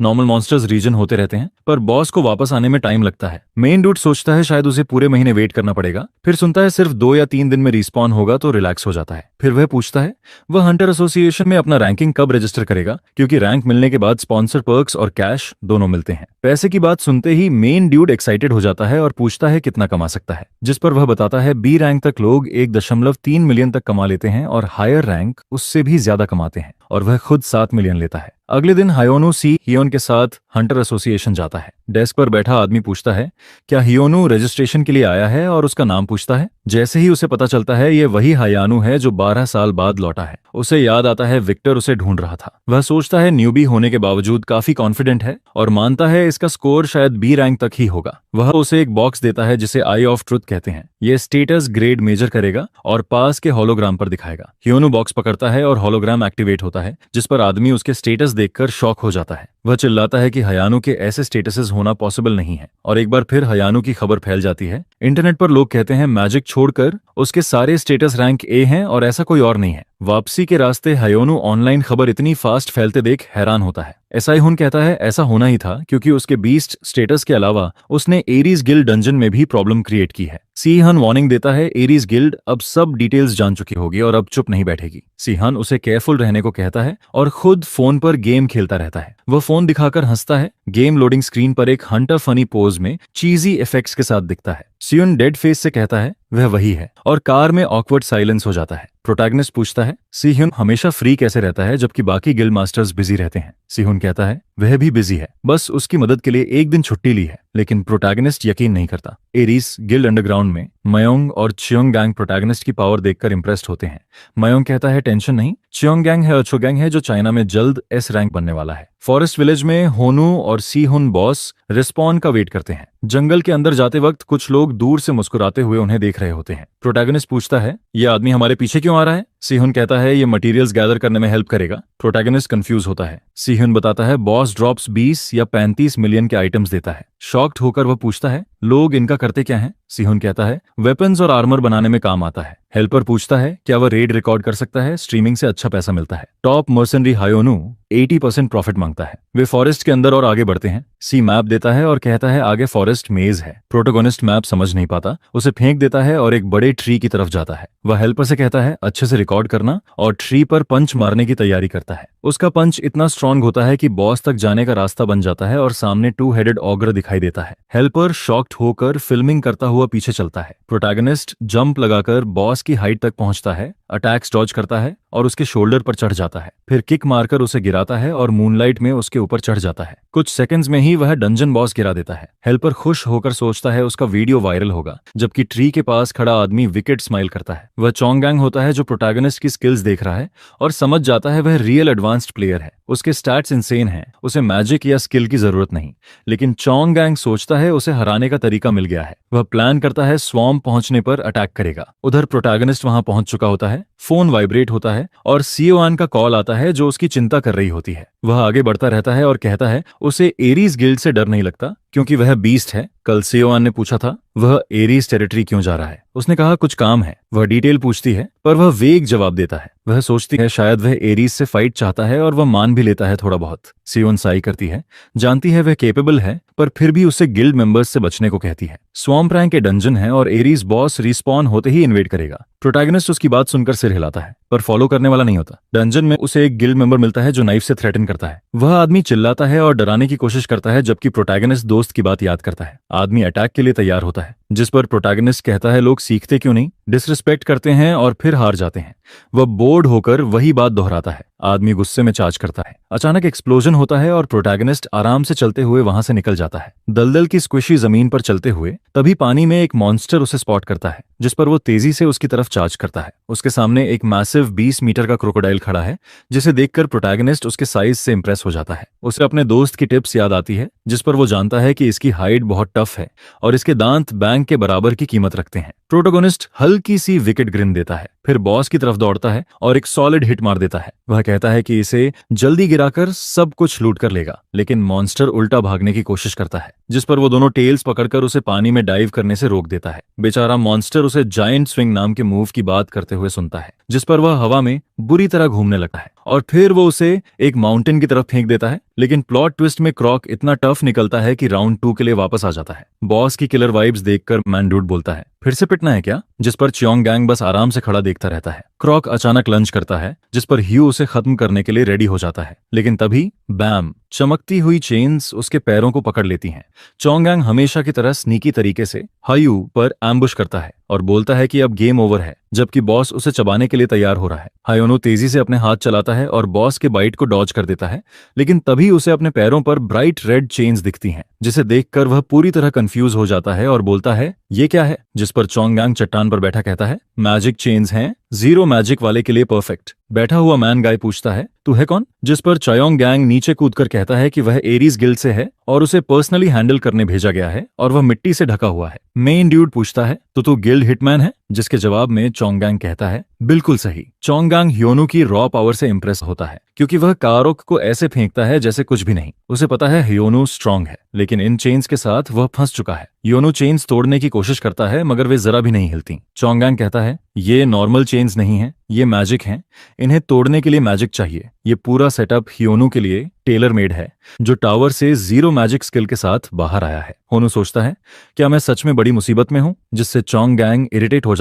नॉर्मल मॉन्स्टर्स रीजन होते रहते हैं, पर बॉस को वापस आने में टाइम लगता है। मेन ड्यूड सोचता है शायद उसे पूरे महीने वेट करना पड़ेगा, फिर सुनता है सिर्फ 2 या 3 दिन में रिस्पॉन होगा तो रिलैक्स हो जाता है। फिर वह पूछता है वह हंटर एसोसिएशन में अपना रैंकिंग कब रजिस्टर करेगा, क्योंकि रैंक मिलने के बाद स्पॉन्सर पर्क्स और कैश दोनों मिलते हैं। पैसे की बात सुनते ही मेन ड्यूड एक्साइटेड हो जाता है और पूछता है कितना कमा सकता है, जिस पर वह बताता है B रैंक तक लोग 1.3 मिलियन तक कमा लेते हैं और हायर रैंक उससे भी ज्यादा कमाते हैं, और वह खुद 7 मिलियन लेता है। अगले दिन हायोनू सी हियोन के साथ हंटर एसोसिएशन जाता है। डेस्क पर बैठा आदमी पूछता है क्या हियोनू रजिस्ट्रेशन के लिए आया है और उसका नाम पूछता है। जैसे ही उसे पता चलता है ये वही हायानू है जो 12 साल बाद लौटा है। उसे याद आता है विक्टर उसे ढूंढ रहा था। वह सोचता है न्यूबी होने के बावजूद काफी कॉन्फिडेंट है और मानता है इसका स्कोर शायद B रैंक तक ही होगा। वह उसे एक बॉक्स देता है जिसे आई ऑफ ट्रुथ कहते हैं। ये स्टेटस ग्रेड मेजर करेगा और पास के होलोग्राम पर दिखाएगा। हियोनू बॉक्स पकड़ता है और होलोग्राम एक्टिवेट होता है, जिस पर आदमी उसके स्टेटस देखकर शॉक हो जाता है। वह चिल्लाता है कि हयानू के ऐसे स्टेटसेस होना पॉसिबल नहीं है, और एक बार फिर हयानू की खबर फैल जाती है। इंटरनेट पर लोग कहते हैं मैजिक छोड़कर उसके सारे स्टेटस रैंक A हैं और ऐसा कोई और नहीं है। वापसी के रास्ते हयोनू ऑनलाइन खबर इतनी फास्ट फैलते देख हैरान होता है। एसआई हुन कहता है ऐसा होना ही था, क्योंकि उसके बीस्ट स्टेटस के अलावा उसने एरीज गिल्ड डंजन में भी प्रॉब्लम क्रिएट की है। सीहन वार्निंग देता है एरीज गिल्ड अब सब डिटेल्स जान चुकी होगी और अब चुप नहीं बैठेगी। सीहन उसे केयरफुल रहने को कहता है और खुद फोन पर गेम खेलता रहता है। वह फोन दिखाकर हंसता है। गेम लोडिंग स्क्रीन पर एक हंटर फनी पोज में चीजी इफेक्ट्स के साथ दिखता है। सियुन डेड फेस से कहता है वह वही है, और कार में ऑकवर्ड साइलेंस हो जाता है। प्रोटैगनिस्ट पूछता है सीहुन हमेशा फ्री कैसे रहता है जबकि बाकी गिल्ड मास्टर्स बिजी रहते हैं। सीहुन कहता है वह भी बिजी है, बस उसकी मदद के लिए एक दिन छुट्टी ली है। लेकिन प्रोटैगनिस्ट यकीन नहीं करता। एरीज गिल्ड अंडरग्राउंड में मयोंग और चियोंग गैंग प्रोटैगनिस्ट की पावर देखकर इंप्रेस्ड होते हैं। मयोंग कहता है टेंशन नहीं, चियोंग गैंग है अच्छो गैंग है जो चाइना में जल्द S रैंक बनने वाला है। फॉरेस्ट विलेज में होनू और सीहुन बॉस रिस्पॉन का वेट करते हैं। जंगल के अंदर जाते वक्त कुछ लोग दूर से मुस्कुराते हुए उन्हें देख रहे होते हैं। प्रोटैगनिस्ट पूछता है ये आदमी हमारे पीछे क्यों आ रहा है। सीहुन कहता है ये मटेरियल्स गैदर करने में हेल्प करेगा। प्रोटैगनिस्ट कंफ्यूज होता है। सीहुन बताता है बॉस ड्रॉप्स 20 या 35 मिलियन के आइटम्स देता है। शॉक्ड होकर वह पूछता है लोग इनका करते क्या हैं। सीहुन कहता है वेपन्स और आर्मर बनाने में काम आता है। हेल्पर पूछता है क्या वह रेड रिकॉर्ड कर सकता है, स्ट्रीमिंग से अच्छा पैसा मिलता है। टॉप मर्सनरी हायोनू 80% प्रॉफिट मांगता है। वे फॉरेस्ट के अंदर और आगे बढ़ते हैं। सी मैप देता है और कहता है आगे फॉरेस्ट मेज है। प्रोटोगोनिस्ट मैप समझ नहीं पाता, उसे फेंक देता है और एक बड़े ट्री की तरफ जाता है। वह हेल्पर से कहता है अच्छे से रिकॉर्ड करना और ट्री पर पंच मारने की तैयारी करता है। उसका पंच इतना स्ट्रांग होता है कि बॉस तक जाने का रास्ता बन जाता है और सामने 2 हेडेड ऑगर दिखाई देता है। हेल्पर शॉक्ड होकर फिल्मिंग करता हुआ पीछे चलता है। प्रोटैगनिस्ट जंप लगाकर बॉस की हाइट तक पहुंचता है, अटैक्स डॉज करता है और उसके शोल्डर पर चढ़ जाता है। फिर किक मारकर उसे गिराता है और मूनलाइट में उसके ऊपर चढ़ जाता है। कुछ सेकंड्स में ही वह डंजन बॉस गिरा देता है। हेल्पर खुश होकर सोचता है उसका वीडियो वायरल होगा, जबकि ट्री के पास खड़ा आदमी विकेट स्माइल करता है। वह चोंगगैंग होता है जो प्रोटैगनिस्ट की स्किल्स देख रहा है और समझ जाता है वह रियल एडवांस्ड प्लेयर है। उसके स्टैट्स इंसेन हैं, उसे मैजिक या स्किल की जरूरत नहीं। लेकिन चोंगगैंग सोचता है उसे हराने का तरीका मिल गया है। वह प्लान करता है स्वॉम्प पहुंचने पर अटैक करेगा। उधर प्रोटैगनिस्ट वहां पहुंच चुका होता है। फोन वाइब्रेट होता है और सीओआन का कॉल आता है जो उसकी चिंता कर रही होती है। वह आगे बढ़ता रहता है और कहता है उसे एरीज गिल्ड से डर नहीं लगता क्योंकि वह बीस्ट है। कल सीओआन ने पूछा था वह एरीज टेरिटरी क्यों जा रहा है। उसने कहा कुछ काम है। वह डिटेल पूछती है पर वह वेग जवाब देता है। वह सोचती है शायद वह एरीज से फाइट चाहता है और वह मान भी लेता है थोड़ा बहुत। सीओन साई करती है, जानती है वह केपेबल है पर फिर भी उसे गिल्ड मेंबर्स से बचने को कहती है। स्वॉम्प रैंक के डंजन है और एरीज बॉस रिस्पॉन होते ही इन्वेड करेगा। प्रोटैगनिस्ट उसकी बात सुनकर सिर हिलाता है पर फॉलो करने वाला नहीं होता। डंजन में उसे एक गिल्ड मेंबर मिलता है जो नाइफ से थ्रेटन करता है। वह आदमी चिल्लाता है और डराने की कोशिश करता है जबकि प्रोटैगनिस्ट दोस्त की बात याद करता है। आदमी अटैक के लिए तैयार होता है। जिस पर प्रोटैगनिस्ट कहता है लोग सीखते क्यों नहीं, डिसरिस्पेक्ट करते हैं और फिर हार जाते हैं। वह बोर्ड होकर वही बात दोहराता है। आदमी गुस्से में चार्ज करता है। अचानक एक्सप्लोजन होता है और प्रोटैगनिस्ट आराम से चलते हुए वहां से निकल जाता है। दलदल की स्क्विशी जमीन पर चलते हुए तभी पानी में एक मॉन्स्टर उसे स्पॉट करता है, जिस पर वो तेजी से उसकी तरफ चार्ज करता है। उसके सामने एक मैसिव 20 मीटर का क्रोकोडाइल खड़ा है, जिसे देखकर प्रोटैगनिस्ट उसके साइज से इंप्रेस हो जाता है। उसे अपने दोस्त की टिप्स याद आती है, जिस पर वो जानता है कि इसकी हाइट बहुत टफ है और इसके दांत बैंक के बराबर की कीमत रखते हैं। प्रोटोगोनिस्ट हल्की सी विकेट ग्रिन देता है, फिर बॉस की तरफ दौड़ता है और एक सॉलिड हिट मार देता है। वह कहता है कि इसे जल्दी गिराकर सब कुछ लूट कर लेगा, लेकिन मॉन्स्टर उल्टा भागने की कोशिश करता है, जिस पर वो दोनों टेल्स पकड़कर उसे पानी में डाइव करने से रोक देता है। बेचारा मॉन्स्टर उसे जायंट स्विंग नाम के मूव की बात करते हुए सुनता है, जिस पर वह हवा में बुरी तरह घूमने लगता है और फिर वो उसे एक माउंटेन की तरफ फेंक देता है। लेकिन प्लॉट ट्विस्ट में क्रॉक इतना टफ निकलता है कि राउंड 2 के लिए वापस आ जाता है। बॉस की किलर वाइब्स देखकर मैनडूड बोलता है, फिर से पिटना है क्या? जिस पर चियोंग गैंग बस आराम से खड़ा देखता रहता है। क्रॉक अचानक लंच करता है, जिस पर ह्यू उसे खत्म करने के लिए रेडी हो जाता है, लेकिन तभी बैम, चमकती हुई चेन्स उसके पैरों को पकड़ लेती हैं। चियोंग गैंग हमेशा की तरह स्नीकी तरीके से हायू पर एम्बुश करता है और बोलता है कि अब गेम ओवर है, जबकि बॉस उसे चबाने के लिए तैयार हो रहा है। हायोनो तेजी से अपने हाथ चलाता है और बॉस के बाइट को डॉज कर देता है, लेकिन तभी उसे अपने पैरों पर ब्राइट रेड चेन्स दिखती हैं, जिसे देखकर वह पूरी तरह कंफ्यूज हो जाता है और बोलता है, ये क्या है? जिस पर चियोंग गैंग चट्टान पर बैठा कहता है, मैजिक चेन्स हैं, 0 मैजिक वाले के लिए परफेक्ट। बैठा हुआ मैन गाय पूछता है, तू है कौन? जिस पर चियोंग गैंग नीचे कूदकर कहता है कि वह एरीज गिल्ड से है और उसे पर्सनली हैंडल करने भेजा गया है और वह मिट्टी से ढका हुआ है। मेन ड्यूड पूछता है, तो तू गिल्ड हिटमैन है? जिसके जवाब में चियोंग गैंग कहता है, बिल्कुल सही। चियोंग गैंग ह्योनु की रॉ पावर से इंप्रेस होता है, क्योंकि वह कारोक को ऐसे फेंकता है जैसे कुछ भी नहीं। उसे पता है ह्योनु स्ट्रांग है, लेकिन इन चेन्स के साथ वह फंस चुका है। ह्योनु चेन्स तोड़ने की कोशिश करता है, मगर वे जरा भी नहीं हिलती। चियोंग गैंग कहता है, ये नॉर्मल चेन्स नहीं है, ये मैजिक हैं। इन्हें तोड़ने के लिए मैजिक चाहिए। ये पूरा सेटअप ह्योनु के लिए टेलर मेड है, जो टावर से 0 मैजिक स्किल के साथ बाहर आया है। होनु सोचता है, क्या मैं सच में बड़ी मुसीबत में हूं? जिससे चियोंग गैंग इरिटेट हो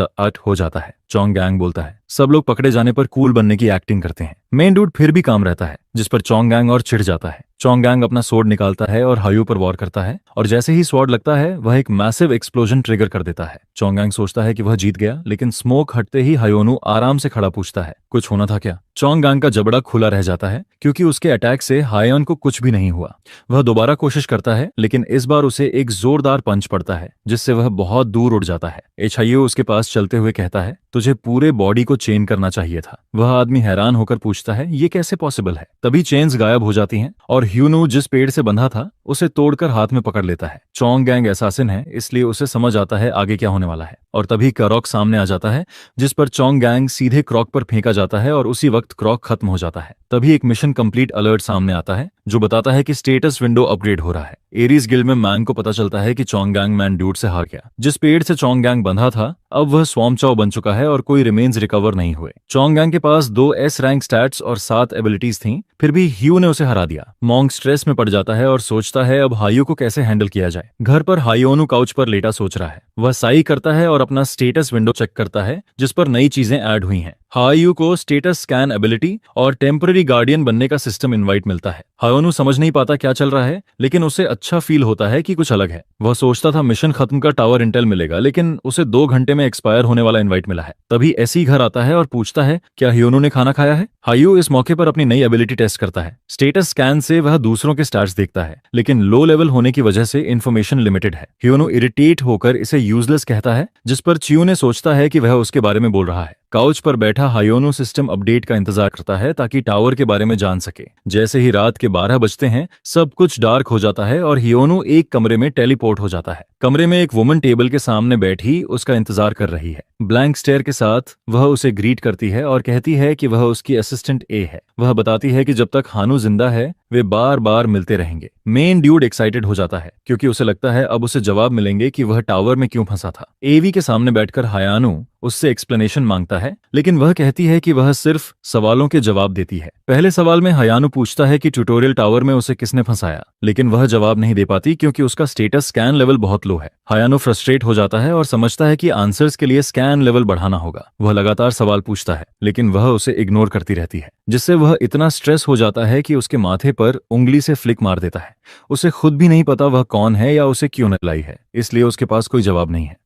जाता है। चियोंग गैंग बोलता है, सब लोग पकड़े जाने पर कूल बनने की एक्टिंग करते हैं। मेन डूड फिर भी काम रहता है, जिस पर चियोंग गैंग और चिढ़ जाता है। चियोंग गैंग अपना स्वॉर्ड निकालता है और हायू पर वॉर करता है, और जैसे ही स्वॉर्ड लगता है वह एक मैसिव एक्सप्लोजन ट्रिगर कर देता है। चियोंग गैंग सोचता है कि वह जीत गया, लेकिन स्मोक हटते ही हायोनु आराम से खड़ा पूछता है, कुछ होना था क्या? चियोंग गैंग का जबड़ा खुला रह जाता है, क्योंकि उसके अटैक से हायोन को कुछ भी नहीं हुआ। वह दोबारा कोशिश करता है, लेकिन इस बार उसे एक जोरदार पंच पड़ता है, जिससे वह बहुत दूर उड़ जाता है। एचआईओ उसके पास चलते हुए कहता है, तुझे पूरे बॉडी को चेन करना चाहिए था। वह आदमी हैरान होकर पूछता है, ये कैसे पॉसिबल है? तभी चेन्स गायब हो जाती हैं और ह्यूनु जिस पेड़ से बंधा था उसे तोड़कर हाथ में पकड़ लेता है। चियोंग गैंग एसासिन है, इसलिए उसे समझ आता है आगे क्या होने वाला है, और तभी क्रॉक सामने आ जाता है, जिस पर चियोंग गैंग सीधे क्रॉक पर फेंका जाता है और उसी वक्त क्रॉक खत्म हो जाता है। तभी एक मिशन कंप्लीट अलर्ट सामने आता है, जो बताता है कि स्टेटस विंडो अपग्रेड हो रहा है। एरीज गिल्ड में मैन को पता चलता है कि चियोंग गैंग मैन ड्यूड से हार गया। जिस पेड़ से चियोंग गैंग बंधा था, अब वह स्वॉम्प चाओ बन चुका है और कोई रिमेन्स रिकवर नहीं हुए। चियोंग गैंग के पास 2 S रैंक स्टैट्स और 7 एबिलिटीज थीं, फिर भी ह्यू ने उसे हरा दिया। मॉन्ग स्ट्रेस में पड़ जाता है और सोचता है अब हायू को कैसे हैंडल किया जाए। घर पर हायोनु काउच पर लेटा सोच रहा है। वह साई करता है और अपना स्टेटस विंडो चेक करता है, जिस पर नई चीजें ऐड हुई हैं। हायू को स्टेटस स्कैन एबिलिटी और टेम्पररी गार्डियन बनने का सिस्टम इनवाइट मिलता है। हायोनु समझ नहीं पाता क्या चल रहा है, लेकिन उसे अच्छा फील होता है कि कुछ अलग है। वह सोचता था मिशन खत्म का टावर इंटेल मिलेगा, लेकिन उसे 2 घंटे में एक्सपायर होने वाला इनवाइट मिला है। तभी ऐसी घर आता है और पूछता है, क्या ह्योनु ने खाना खाया है? हायू इस मौके पर अपनी नई एबिलिटी टेस्ट करता है। स्टेटस स्कैन से वह दूसरों के स्टैट्स देखता है, लेकिन लो लेवल होने की वजह से इन्फॉर्मेशन लिमिटेड है। ह्योनु इरिटेट होकर इसे यूजलेस कहता है, जिस पर चियू ने सोचता है कि वह उसके बारे में बोल रहा है। काउच पर बैठा हायोनु सिस्टम अपडेट का इंतजार करता है ताकि टावर के बारे में जान सके। जैसे ही रात के 12 बजते हैं, सब कुछ डार्क हो जाता है और ह्योनु एक कमरे में टेलीपोर्ट हो जाता है। कमरे में एक वुमन टेबल के सामने बैठी उसका इंतजार कर रही है। ब्लैंक स्टेयर के साथ वह उसे ग्रीट करती है और कहती है कि वह उसकी असिस्टेंट ए है। वह बताती है कि जब तक हानु जिंदा है वे बार बार मिलते रहेंगे। मेन ड्यूड एक्साइटेड हो जाता है, क्योंकि उसे लगता है अब उसे जवाब मिलेंगे कि वह टावर में क्यों फंसा था। एवी के सामने बैठकर हायानु उससे एक्सप्लेनेशन मांगता है, लेकिन वह कहती है कि वह सिर्फ सवालों के जवाब देती है। पहले सवाल में हायानु पूछता है कि ट्यूटोरियल टावर में उसे किसने फंसाया, लेकिन वह जवाब नहीं दे पाती क्योंकि उसका स्टेटस स्कैन लेवल बहुत लो है। हायानु फ्रस्ट्रेट हो जाता है और समझता है कि आंसर्स के लिए स्कैन लेवल बढ़ाना होगा। वह लगातार सवाल पूछता है, लेकिन वह उसे इग्नोर करती रहती है, जिससे वह इतना स्ट्रेस हो जाता है कि उसके माथे पर उंगली से फ्लिक मार देता है। उसे खुद भी नहीं पता वह कौन है या उसे क्यों लाई है, इसलिए उसके पास कोई जवाब नहीं है।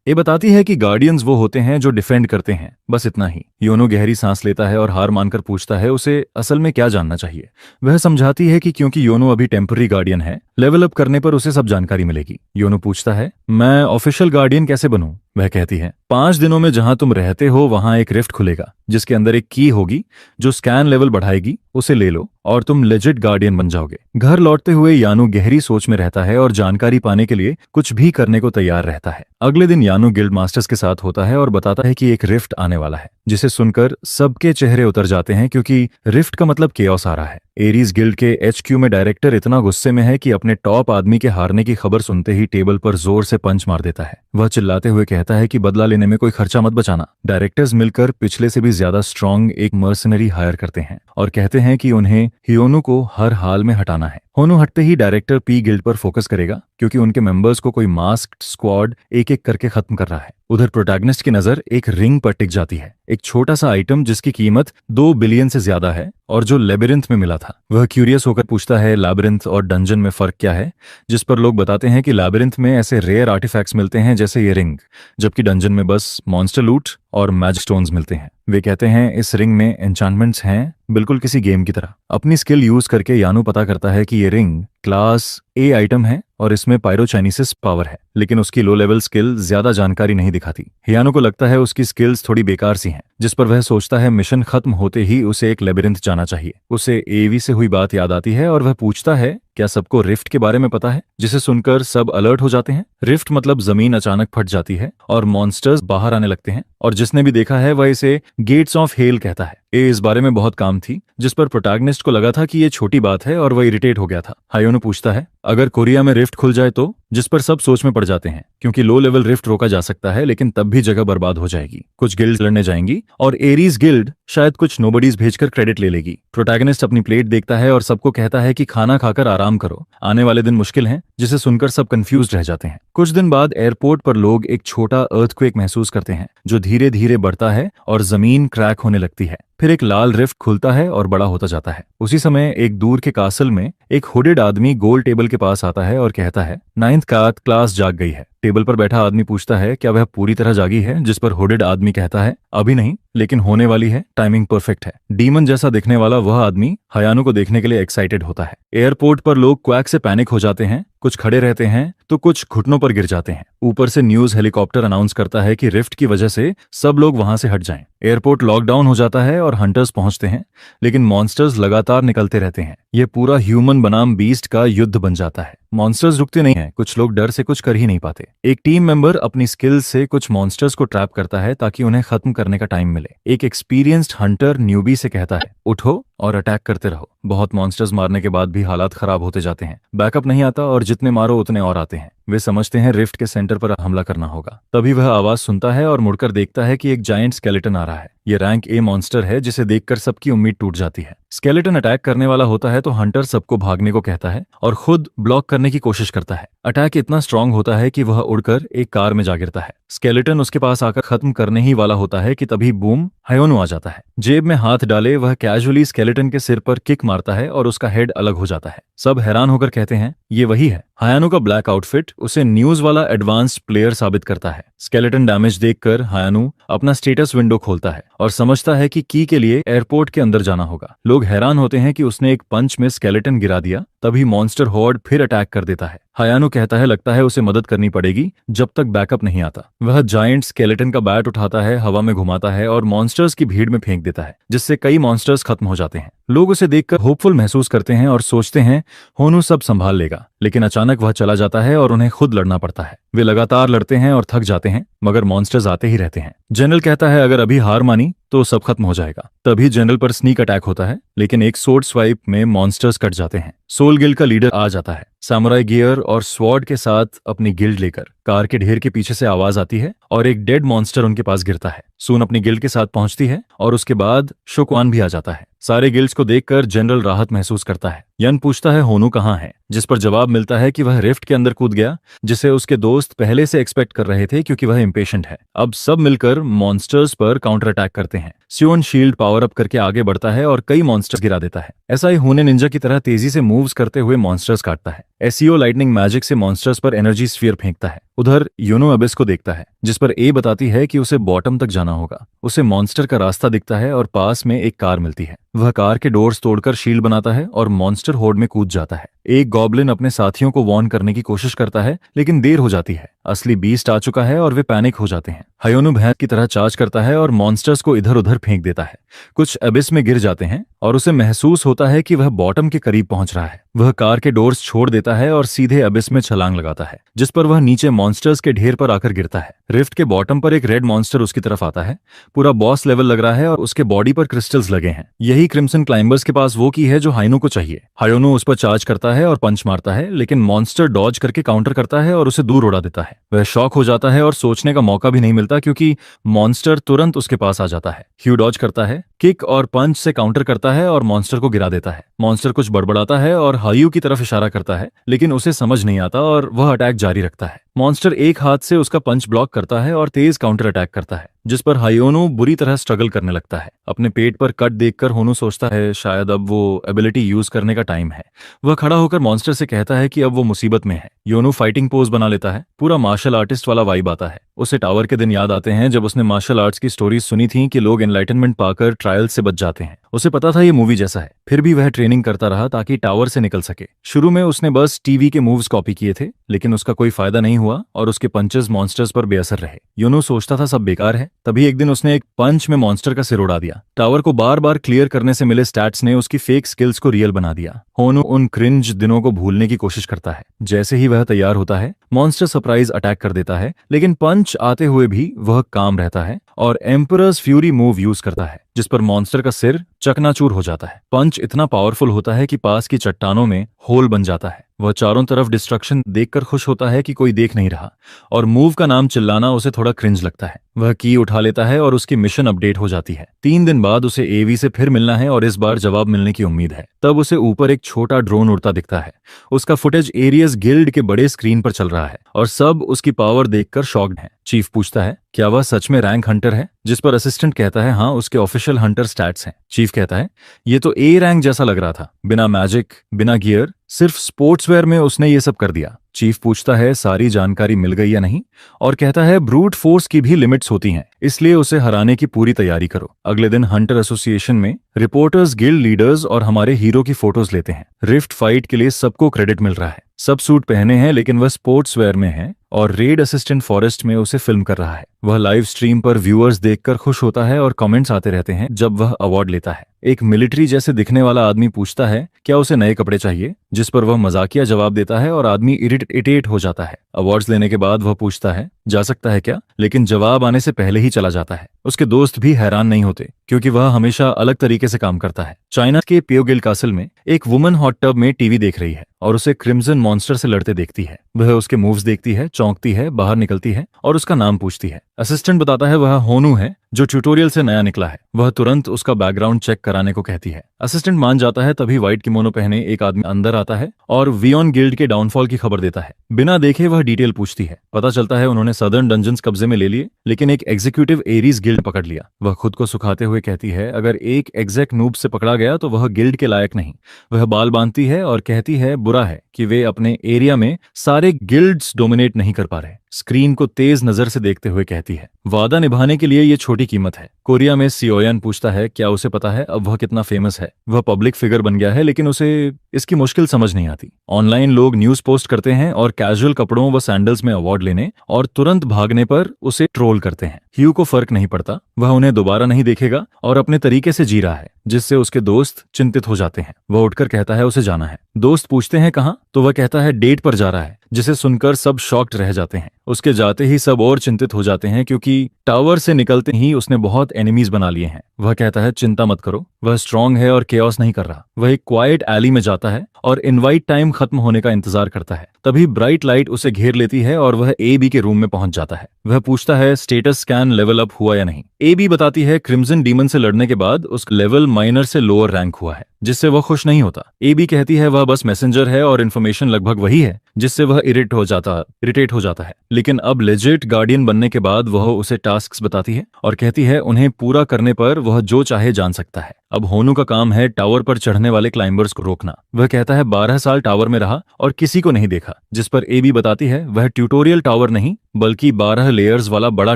ये बताती है कि गार्डियंस वो होते हैं जो डिफेंड करते हैं, बस इतना ही। योनो गहरी सांस लेता है और हार मानकर पूछता है उसे असल में क्या जानना चाहिए। वह समझाती है कि क्योंकि योनो अभी टेम्पररी गार्डियन है, लेवल अप करने पर उसे सब जानकारी मिलेगी। योनो पूछता है, मैं ऑफिशियल गार्डियन कैसे बनूं? वह कहती है, 5 दिनों में जहां तुम रहते हो वहां एक रिफ्ट खुलेगा जिसके अंदर एक की होगी जो स्कैन लेवल बढ़ाएगी, उसे ले लो और तुम लेजिट गार्डियन बन जाओगे। घर लौटते हुए यानू गहरी सोच में रहता है और जानकारी पाने के लिए कुछ भी करने को तैयार रहता है। अगले दिन यानू गिल्ड मास्टर्स के साथ होता है और बताता है कि एक रिफ्ट आने वाला है, जिसे सुनकर सबके चेहरे उतर जाते हैं क्योंकि रिफ्ट का मतलब केओस आ रहा है। एरीज गिल्ड के HQ में डायरेक्टर इतना गुस्से में है कि अपने टॉप आदमी के हारने की खबर सुनते ही टेबल पर जोर से पंच मार देता है। वह चिल्लाते हुए कहता है कि बदला लेने में कोई खर्चा मत बचाना। डायरेक्टर्स मिलकर पिछले से भी ज्यादा स्ट्रांग एक मर्सनरी हायर करते हैं और कहते हैं कि उन्हें हियोनु को हर हाल में हटाना है। होनु हटते ही डायरेक्टर पी गिल्ड पर फोकस करेगा क्योंकि उनके मेंबर्स को कोई मास्क्ड स्क्वाड एक एक करके खत्म कर रहा है। उधर प्रोटैगनिस्ट की नजर एक रिंग पर टिक जाती है, एक छोटा सा आइटम जिसकी कीमत 2 बिलियन से ज्यादा है और जो लेबिरिंथ में मिला था। वह क्यूरियस होकर पूछता है लैबिरिंथ और डंजन में फर्क क्या है, जिस पर लोग बताते हैं कि लैबिरिंथ में ऐसे रेयर आर्टिफैक्ट्स मिलते हैं जैसे ये रिंग, जबकि डंजन में बस मॉन्स्टर लूट और मैजिक स्टोन्स मिलते हैं। वे कहते हैं इस रिंग में एन्चांटमेंट्स हैं, बिल्कुल किसी गेम की तरह। अपनी स्किल यूज करके यानू पता करता है कि ये रिंग क्लास ए आइटम है और इसमें पायरोचाइनेसिस पावर है, लेकिन उसकी लो लेवल स्किल ज्यादा जानकारी नहीं दिखाती। यानू को लगता है उसकी स्किल्स थोड़ी बेकार सी हैं, जिस पर वह सोचता है मिशन खत्म होते ही उसे एक लेबिरिंथ जाना चाहिए। उसे एवी से हुई बात याद आती है और वह पूछता है क्या सबको रिफ्ट के बारे में पता है, जिसे सुनकर सब अलर्ट हो जाते हैं। रिफ्ट मतलब जमीन अचानक फट जाती है और मॉन्स्टर्स बाहर आने लगते हैं, और जिसने भी देखा है वह इसे गेट्स ऑफ हेल कहता है। इस बारे में बहुत काम थी, जिस पर प्रोटैगनिस्ट को लगा था कि ये छोटी बात है और वह इरिटेट हो गया था। हायोनु पूछता है अगर कोरिया में रिफ्ट खुल जाए तो, जिस पर सब सोच में पड़ जाते हैं क्योंकि लो लेवल रिफ्ट रोका जा सकता है, लेकिन तब भी जगह बर्बाद हो जाएगी। कुछ गिल्ड लड़ने जाएंगी और एरीज गिल्ड शायद कुछ नोबडीज भेजकर क्रेडिट ले लेगी। प्रोटैगनिस्ट अपनी प्लेट देखता है और सबको कहता है कि खाना खाकर आराम करो, आने वाले दिन मुश्किल हैं, जिसे सुनकर सब कंफ्यूज रह जाते हैं। कुछ दिन बाद एयरपोर्ट पर लोग एक छोटा अर्थक्वेक महसूस करते हैं जो धीरे धीरे बढ़ता है और जमीन क्रैक होने लगती है। फिर एक लाल रिफ्ट खुलता है और बड़ा होता जाता है। उसी समय एक दूर के कासल में एक हुडेड आदमी गोल टेबल के पास आता है और कहता है 9th क्लास जाग गई है। टेबल पर बैठा आदमी पूछता है क्या वह पूरी तरह जागी है, जिस पर हुडेड आदमी कहता है अभी नहीं, लेकिन होने वाली है, टाइमिंग परफेक्ट है। डीमन जैसा दिखने वाला वह आदमी हयानु को देखने के लिए एक्साइटेड होता है। एयरपोर्ट पर लोग क्वैक से पैनिक हो जाते हैं, कुछ खड़े रहते हैं तो कुछ घुटनों पर गिर जाते हैं। ऊपर से न्यूज हेलीकॉप्टर अनाउंस करता है कि रिफ्ट की वजह से सब लोग वहां से हट जाएं। एयरपोर्ट लॉकडाउन हो जाता है और हंटर्स पहुंचते हैं, लेकिन मॉन्स्टर्स लगातार निकलते रहते हैं। यह पूरा ह्यूमन बनाम बीस्ट का युद्ध बन जाता है। मॉन्स्टर्स रुकते नहीं हैं, कुछ लोग डर से कुछ कर ही नहीं पाते। एक टीम मेंबर अपनी स्किल से कुछ मॉन्स्टर्स को ट्रैप करता है ताकि उन्हें खत्म करने का टाइम मिले। एक एक्सपीरियंस्ड हंटर न्यूबी से कहता है उठो और अटैक करते रहो। बहुत मॉन्स्टर्स मारने के बाद भी हालात खराब होते जाते हैं, बैकअप नहीं आता और जितने मारो उतने और आते हैं। वे समझते हैं रिफ्ट के सेंटर पर हमला करना होगा। तभी वह आवाज सुनता है और मुड़कर देखता है कि एक जायंट स्केलेटन आ रहा है। ये रैंक ए मॉन्स्टर है जिसे देखकर सबकी उम्मीद टूट जाती है। स्केलेटन अटैक करने वाला होता है तो हंटर सबको भागने को कहता है और खुद ब्लॉक करने की कोशिश करता है। अटैक इतना स्ट्रांग होता है कि वह उड़कर एक कार में जा गिरता है। स्केलेटन उसके पास आकर खत्म करने ही वाला होता है कि तभी बूम हायोनु आ जाता है। जेब में हाथ डाले वह कैजुअली स्केलेटन के सिर पर किक मारता है और उसका हेड अलग हो जाता है। सब हैरान होकर कहते हैं ये वही है। हायानु का ब्लैक आउटफिट उसे न्यूज वाला एडवांस्ड प्लेयर साबित करता है। स्केलेटन डैमेज देखकर हायानु अपना स्टेटस विंडो खोलता है और समझता है कि की के लिए एयरपोर्ट के अंदर जाना होगा। लोग हैरान होते हैं कि उसने एक पंच में स्केलेटन गिरा दिया। तभी मॉन्स्टर हॉर्ड फिर अटैक कर देता है। हायानु कहता है लगता है उसे मदद करनी पड़ेगी जब तक बैकअप नहीं आता। वह जायंट स्केलेटन का बैट उठाता है, हवा में घुमाता है और मॉन्स्टर्स की भीड़ में फेंक देता है, जिससे कई मॉन्स्टर्स खत्म हो जाते हैं। लोग उसे देखकर होपफुल महसूस करते हैं और सोचते हैं होनु सब संभाल लेगा, लेकिन अचानक वह चला जाता है और उन्हें खुद लड़ना पड़ता है। वे लगातार लड़ते हैं और थक जाते हैं, मगर मॉन्स्टर्स आते ही रहते हैं। जनरल कहता है अगर अभी हार मानी तो सब खत्म हो जाएगा। तभी जनरल पर स्नीक अटैक होता है, लेकिन एक सोर्ड स्वाइप में मॉन्स्टर्स कट जाते हैं। सोल गिल्ड का लीडर आ जाता है, सामुराई गियर और स्वॉर्ड के साथ अपनी गिल्ड लेकर। कार के ढेर के पीछे से आवाज आती है और एक डेड मॉन्स्टर उनके पास गिरता है। सून अपनी गिल्ड के साथ पहुंचती है और उसके बाद शोक्वान भी आ जाता है। सारे गिल्ड्स को देखकर जनरल राहत महसूस करता है। यन पूछता है होनू कहाँ है, जिस पर जवाब मिलता है कि वह रिफ्ट के अंदर कूद गया, जिसे उसके दोस्त पहले से एक्सपेक्ट कर रहे थे क्योंकि वह इम्पेशेंट है। अब सब मिलकर मॉन्स्टर्स पर काउंटर अटैक करते हैं। स्योन शील्ड पावर अप करके आगे बढ़ता है और कई मॉन्स्टर्स गिरा देता है। ऐसा ही होने निंजा की तरह तेजी से मूव्स करते हुए मॉन्स्टर्स काटता है। एसीओ लाइटनिंग मैजिक से मॉन्स्टर्स पर एनर्जी स्फीयर फेंकता है। उधर यूनो अबिस को देखता है, जिस पर ए बताती है कि उसे बॉटम तक जाना होगा। उसे मॉन्स्टर का रास्ता दिखता है और पास में एक कार मिलती है। वह कार के डोर्स तोड़कर शील्ड बनाता है और मॉन्स्टर होर्ड में कूद जाता है। एक गॉब्लिन अपने साथियों को वार्न करने की कोशिश करता है, लेकिन देर हो जाती है। असली बीस्ट आ चुका है और वे पैनिक हो जाते हैं। हयोनु भैंस की तरह चार्ज करता है और मॉन्स्टर्स को इधर उधर फेंक देता है। कुछ अबिस में गिर जाते हैं और उसे महसूस होता है कि वह बॉटम के करीब पहुंच रहा है। वह कार के डोर्स छोड़ देता है और सीधे अबिस में छलांग लगाता है, जिस पर वह नीचे मॉन्स्टर्स के ढेर पर आकर गिरता है। रिफ्ट के बॉटम पर एक रेड मॉन्स्टर उसकी तरफ आता है। पूरा बॉस लेवल लग रहा है और उसके बॉडी पर क्रिस्टल्स लगे हैं। यही क्रिम्सन क्लाइंबर्स के पास वो की है जो हाइनो को चाहिए। हायोनु उस पर चार्ज करता है और पंच मारता है, लेकिन मॉन्स्टर डॉज करके काउंटर करता है और उसे दूर उड़ा देता है। वह शॉक हो जाता है और सोचने का मौका भी नहीं मिलता क्योंकि मॉन्स्टर तुरंत उसके पास आ जाता है। ह्यू डॉज करता है, किक और पंच से काउंटर करता है और मॉन्स्टर को गिरा देता है। मॉन्स्टर कुछ बड़बड़ाता है और हायू की तरफ इशारा करता है, लेकिन उसे समझ नहीं आता और वह अटैक जारी रखता है। मॉन्स्टर एक हाथ से उसका पंच ब्लॉक करता है और तेज काउंटर अटैक करता है, जिस पर हायोनु बुरी तरह स्ट्रगल करने लगता है। अपने पेट पर कट देखकर होनु सोचता है शायद अब वो एबिलिटी यूज करने का टाइम है। वह खड़ा होकर मॉन्स्टर से कहता है कि अब वो मुसीबत में है। योनु फाइटिंग पोज बना लेता है। पूरा मार्शल आर्टिस्ट वाला वाइब आता है। उसे टावर के दिन याद आते हैं जब उसने मार्शल आर्ट्स की स्टोरीज सुनी थी कि लोग एनलाइटनमेंट पाकर ट्रायल से बच जाते हैं। उसे पता था ये मूवी जैसा है, फिर भी वह ट्रेनिंग करता रहा ताकि टावर से निकल सके। शुरू में उसने बस टीवी के मूव्स कॉपी किए थे, लेकिन उसका कोई फायदा नहीं हुआ और उसके पंचेस मॉन्स्टर्स पर बेअसर रहे। योनु सोचता था सब बेकार है। तभी एक दिन उसने एक पंच में मॉन्स्टर का सिर उड़ा दिया। टावर को बार बार क्लियर करने से मिले स्टैट्स ने उसकी फेक स्किल्स को रियल बना दिया। होनु उन क्रिंज दिनों को भूलने की कोशिश करता है। जैसे ही वह तैयार होता है, मॉन्स्टर सरप्राइज अटैक कर देता है, लेकिन पंच आते हुए भी वह काम रहता है और एम्परर्स फ्यूरी मूव यूज करता है, जिस पर मॉन्स्टर का सिर चकनाचूर हो जाता है। पंच इतना पावरफुल होता है कि पास की चट्टानों में होल बन जाता है। वह चारों तरफ डिस्ट्रक्शन देखकर खुश होता है कि कोई देख नहीं रहा, और मूव का नाम चिल्लाना उसे थोड़ा क्रिंज लगता है। वह की उठा लेता है और उसकी मिशन अपडेट हो जाती है। 3 दिन बाद उसे एवी से फिर मिलना है और इस बार जवाब मिलने की उम्मीद है। तब उसे ऊपर एक छोटा ड्रोन उड़ता दिखता है। उसका फुटेज एरियस गिल्ड के बड़े स्क्रीन पर चल रहा है और सब उसकी पावर देखकर शॉक्ड हैं। चीफ पूछता है क्या वह सच में रैंक हंटर है, जिस पर असिस्टेंट कहता है हाँ, उसके ऑफिशियल हंटर स्टैट्स हैं। चीफ कहता है ये तो ए रैंक जैसा लग रहा था, बिना मैजिक बिना गियर, सिर्फ स्पोर्ट्सवेयर में उसने ये सब कर दिया। चीफ पूछता है सारी जानकारी मिल गई या नहीं, और कहता है ब्रूट फोर्स की भी लिमिट्स होती हैं, इसलिए उसे हराने की पूरी तैयारी करो। अगले दिन हंटर एसोसिएशन में रिपोर्टर्स गिल्ड लीडर्स और हमारे हीरो की फोटोज लेते हैं। रिफ्ट फाइट के लिए सबको क्रेडिट मिल रहा है। सब सूट पहने हैं लेकिन वह स्पोर्ट्सवेयर में है और रेड असिस्टेंट फॉरेस्ट में उसे फिल्म कर रहा है। वह लाइव स्ट्रीम पर व्यूअर्स देखकर खुश होता है और कमेंट्स आते रहते हैं जब वह अवार्ड लेता है। एक मिलिट्री जैसे दिखने वाला आदमी पूछता है क्या उसे नए कपड़े चाहिए, जिस पर वह मजाकिया जवाब देता है और आदमी इरिटेट हो जाता है। अवार्ड्स लेने के बाद वह पूछता है जा सकता है क्या, लेकिन जवाब आने से पहले ही चला जाता है। उसके दोस्त भी हैरान नहीं होते क्योंकि वह हमेशा अलग तरीके से काम करता है। चाइना के पियोगिल कासल में एक वुमन हॉट टब में टीवी देख रही है और उसे क्रिम्सन मॉन्स्टर से लड़ते देखती है। वह उसके मूव्स देखती है, चौंकती है, बाहर निकलती है और उसका नाम पूछती है। असिस्टेंट बताता है वह होनू है जो ट्यूटोरियल से नया निकला है। वह तुरंत उसका बैकग्राउंड चेक कराने को कहती है। असिस्टेंट मान जाता है। तभी व्हाइट किमोनो पहने एक आदमी अंदर आता है और वियॉन गिल्ड के डाउनफॉल की खबर देता है। बिना देखे वह डिटेल पूछती है। पता चलता है उन्होंने सदर्न डंजन्स कब्जे में ले लिए, लेकिन एक एग्जीक्यूटिव एरीज गिल्ड पकड़ लिया। वह खुद को सुखाते हुए कहती है अगर एक एग्जैक नूब से पकड़ा गया तो वह गिल्ड के लायक नहीं। वह बाल बांधती है और कहती है बुरा है कि वे अपने एरिया में सारे गिल्ड्स डोमिनेट नहीं कर पा रहे। स्क्रीन को तेज नजर से देखते हुए कहती है वादा निभाने के लिए ये छोटी कीमत है। कोरिया में सियोयन पूछता है क्या उसे पता है अब वह कितना फेमस है। वह पब्लिक फिगर बन गया है लेकिन उसे इसकी मुश्किल समझ नहीं आती। ऑनलाइन लोग न्यूज पोस्ट करते हैं और कैजुअल कपड़ों व सैंडल्स में अवार्ड लेने और तुरंत भागने पर उसे ट्रोल करते हैं। ह्यू को फर्क नहीं पड़ता, वह उन्हें दोबारा नहीं देखेगा और अपने तरीके से जी रहा है, जिससे उसके दोस्त चिंतित हो जाते हैं। वह उठकर कहता है उसे जाना है। दोस्त पूछते हैं कहाँ, तो वह कहता है डेट पर जा रहा है, जिसे सुनकर सब शॉक्ड रह जाते हैं। उसके जाते ही सब और चिंतित हो जाते हैं क्योंकि टावर से निकलते ही उसने बहुत एनिमीज बना लिए हैं। वह कहता है चिंता मत करो, वह स्ट्रांग है और केओस नहीं कर रहा। वह एक क्वाइट एली में जाता है और इनवाइट टाइम खत्म होने का इंतजार करता है। तभी ब्राइट लाइट उसे घेर लेती है और वह AB के रूम में पहुंच जाता है। वह पूछता है स्टेटस स्कैन लेवल अप हुआ या नहीं। AB बताती है क्रिम्सन डीमन से लड़ने के बाद उसका लेवल माइनर से लोअर रैंक हुआ है, जिससे वह खुश नहीं होता। AB कहती है वह बस मैसेंजर है और इन्फॉर्मेशन लगभग वही है, जिससे वह इरिटेट हो जाता है। लेकिन अब लेजिट गार्डियन बनने के बाद वह उसे टास्क्स बताती है और कहती है उन्हें पूरा करने पर वह जो चाहे जान सकता है। अब होनू का काम है टावर पर चढ़ने वाले क्लाइंबर्स को रोकना। वह कहता है 12 साल टावर में रहा और किसी को नहीं देखा, जिस पर AB बताती है वह ट्यूटोरियल टावर नहीं बल्कि 12 लेयर्स वाला बड़ा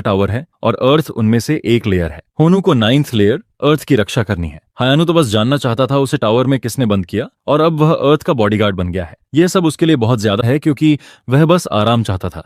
टावर है और अर्थ उनमें से एक लेयर है। होनू को 9th लेयर अर्थ की रक्षा करनी है। हायानू तो बस जानना चाहता था उसे टावर में किसने बंद किया और अब वह अर्थ का बॉडीगार्ड बन गया है। यह सब उसके लिए बहुत ज्यादा है क्योंकि वह बस आराम चाहता था।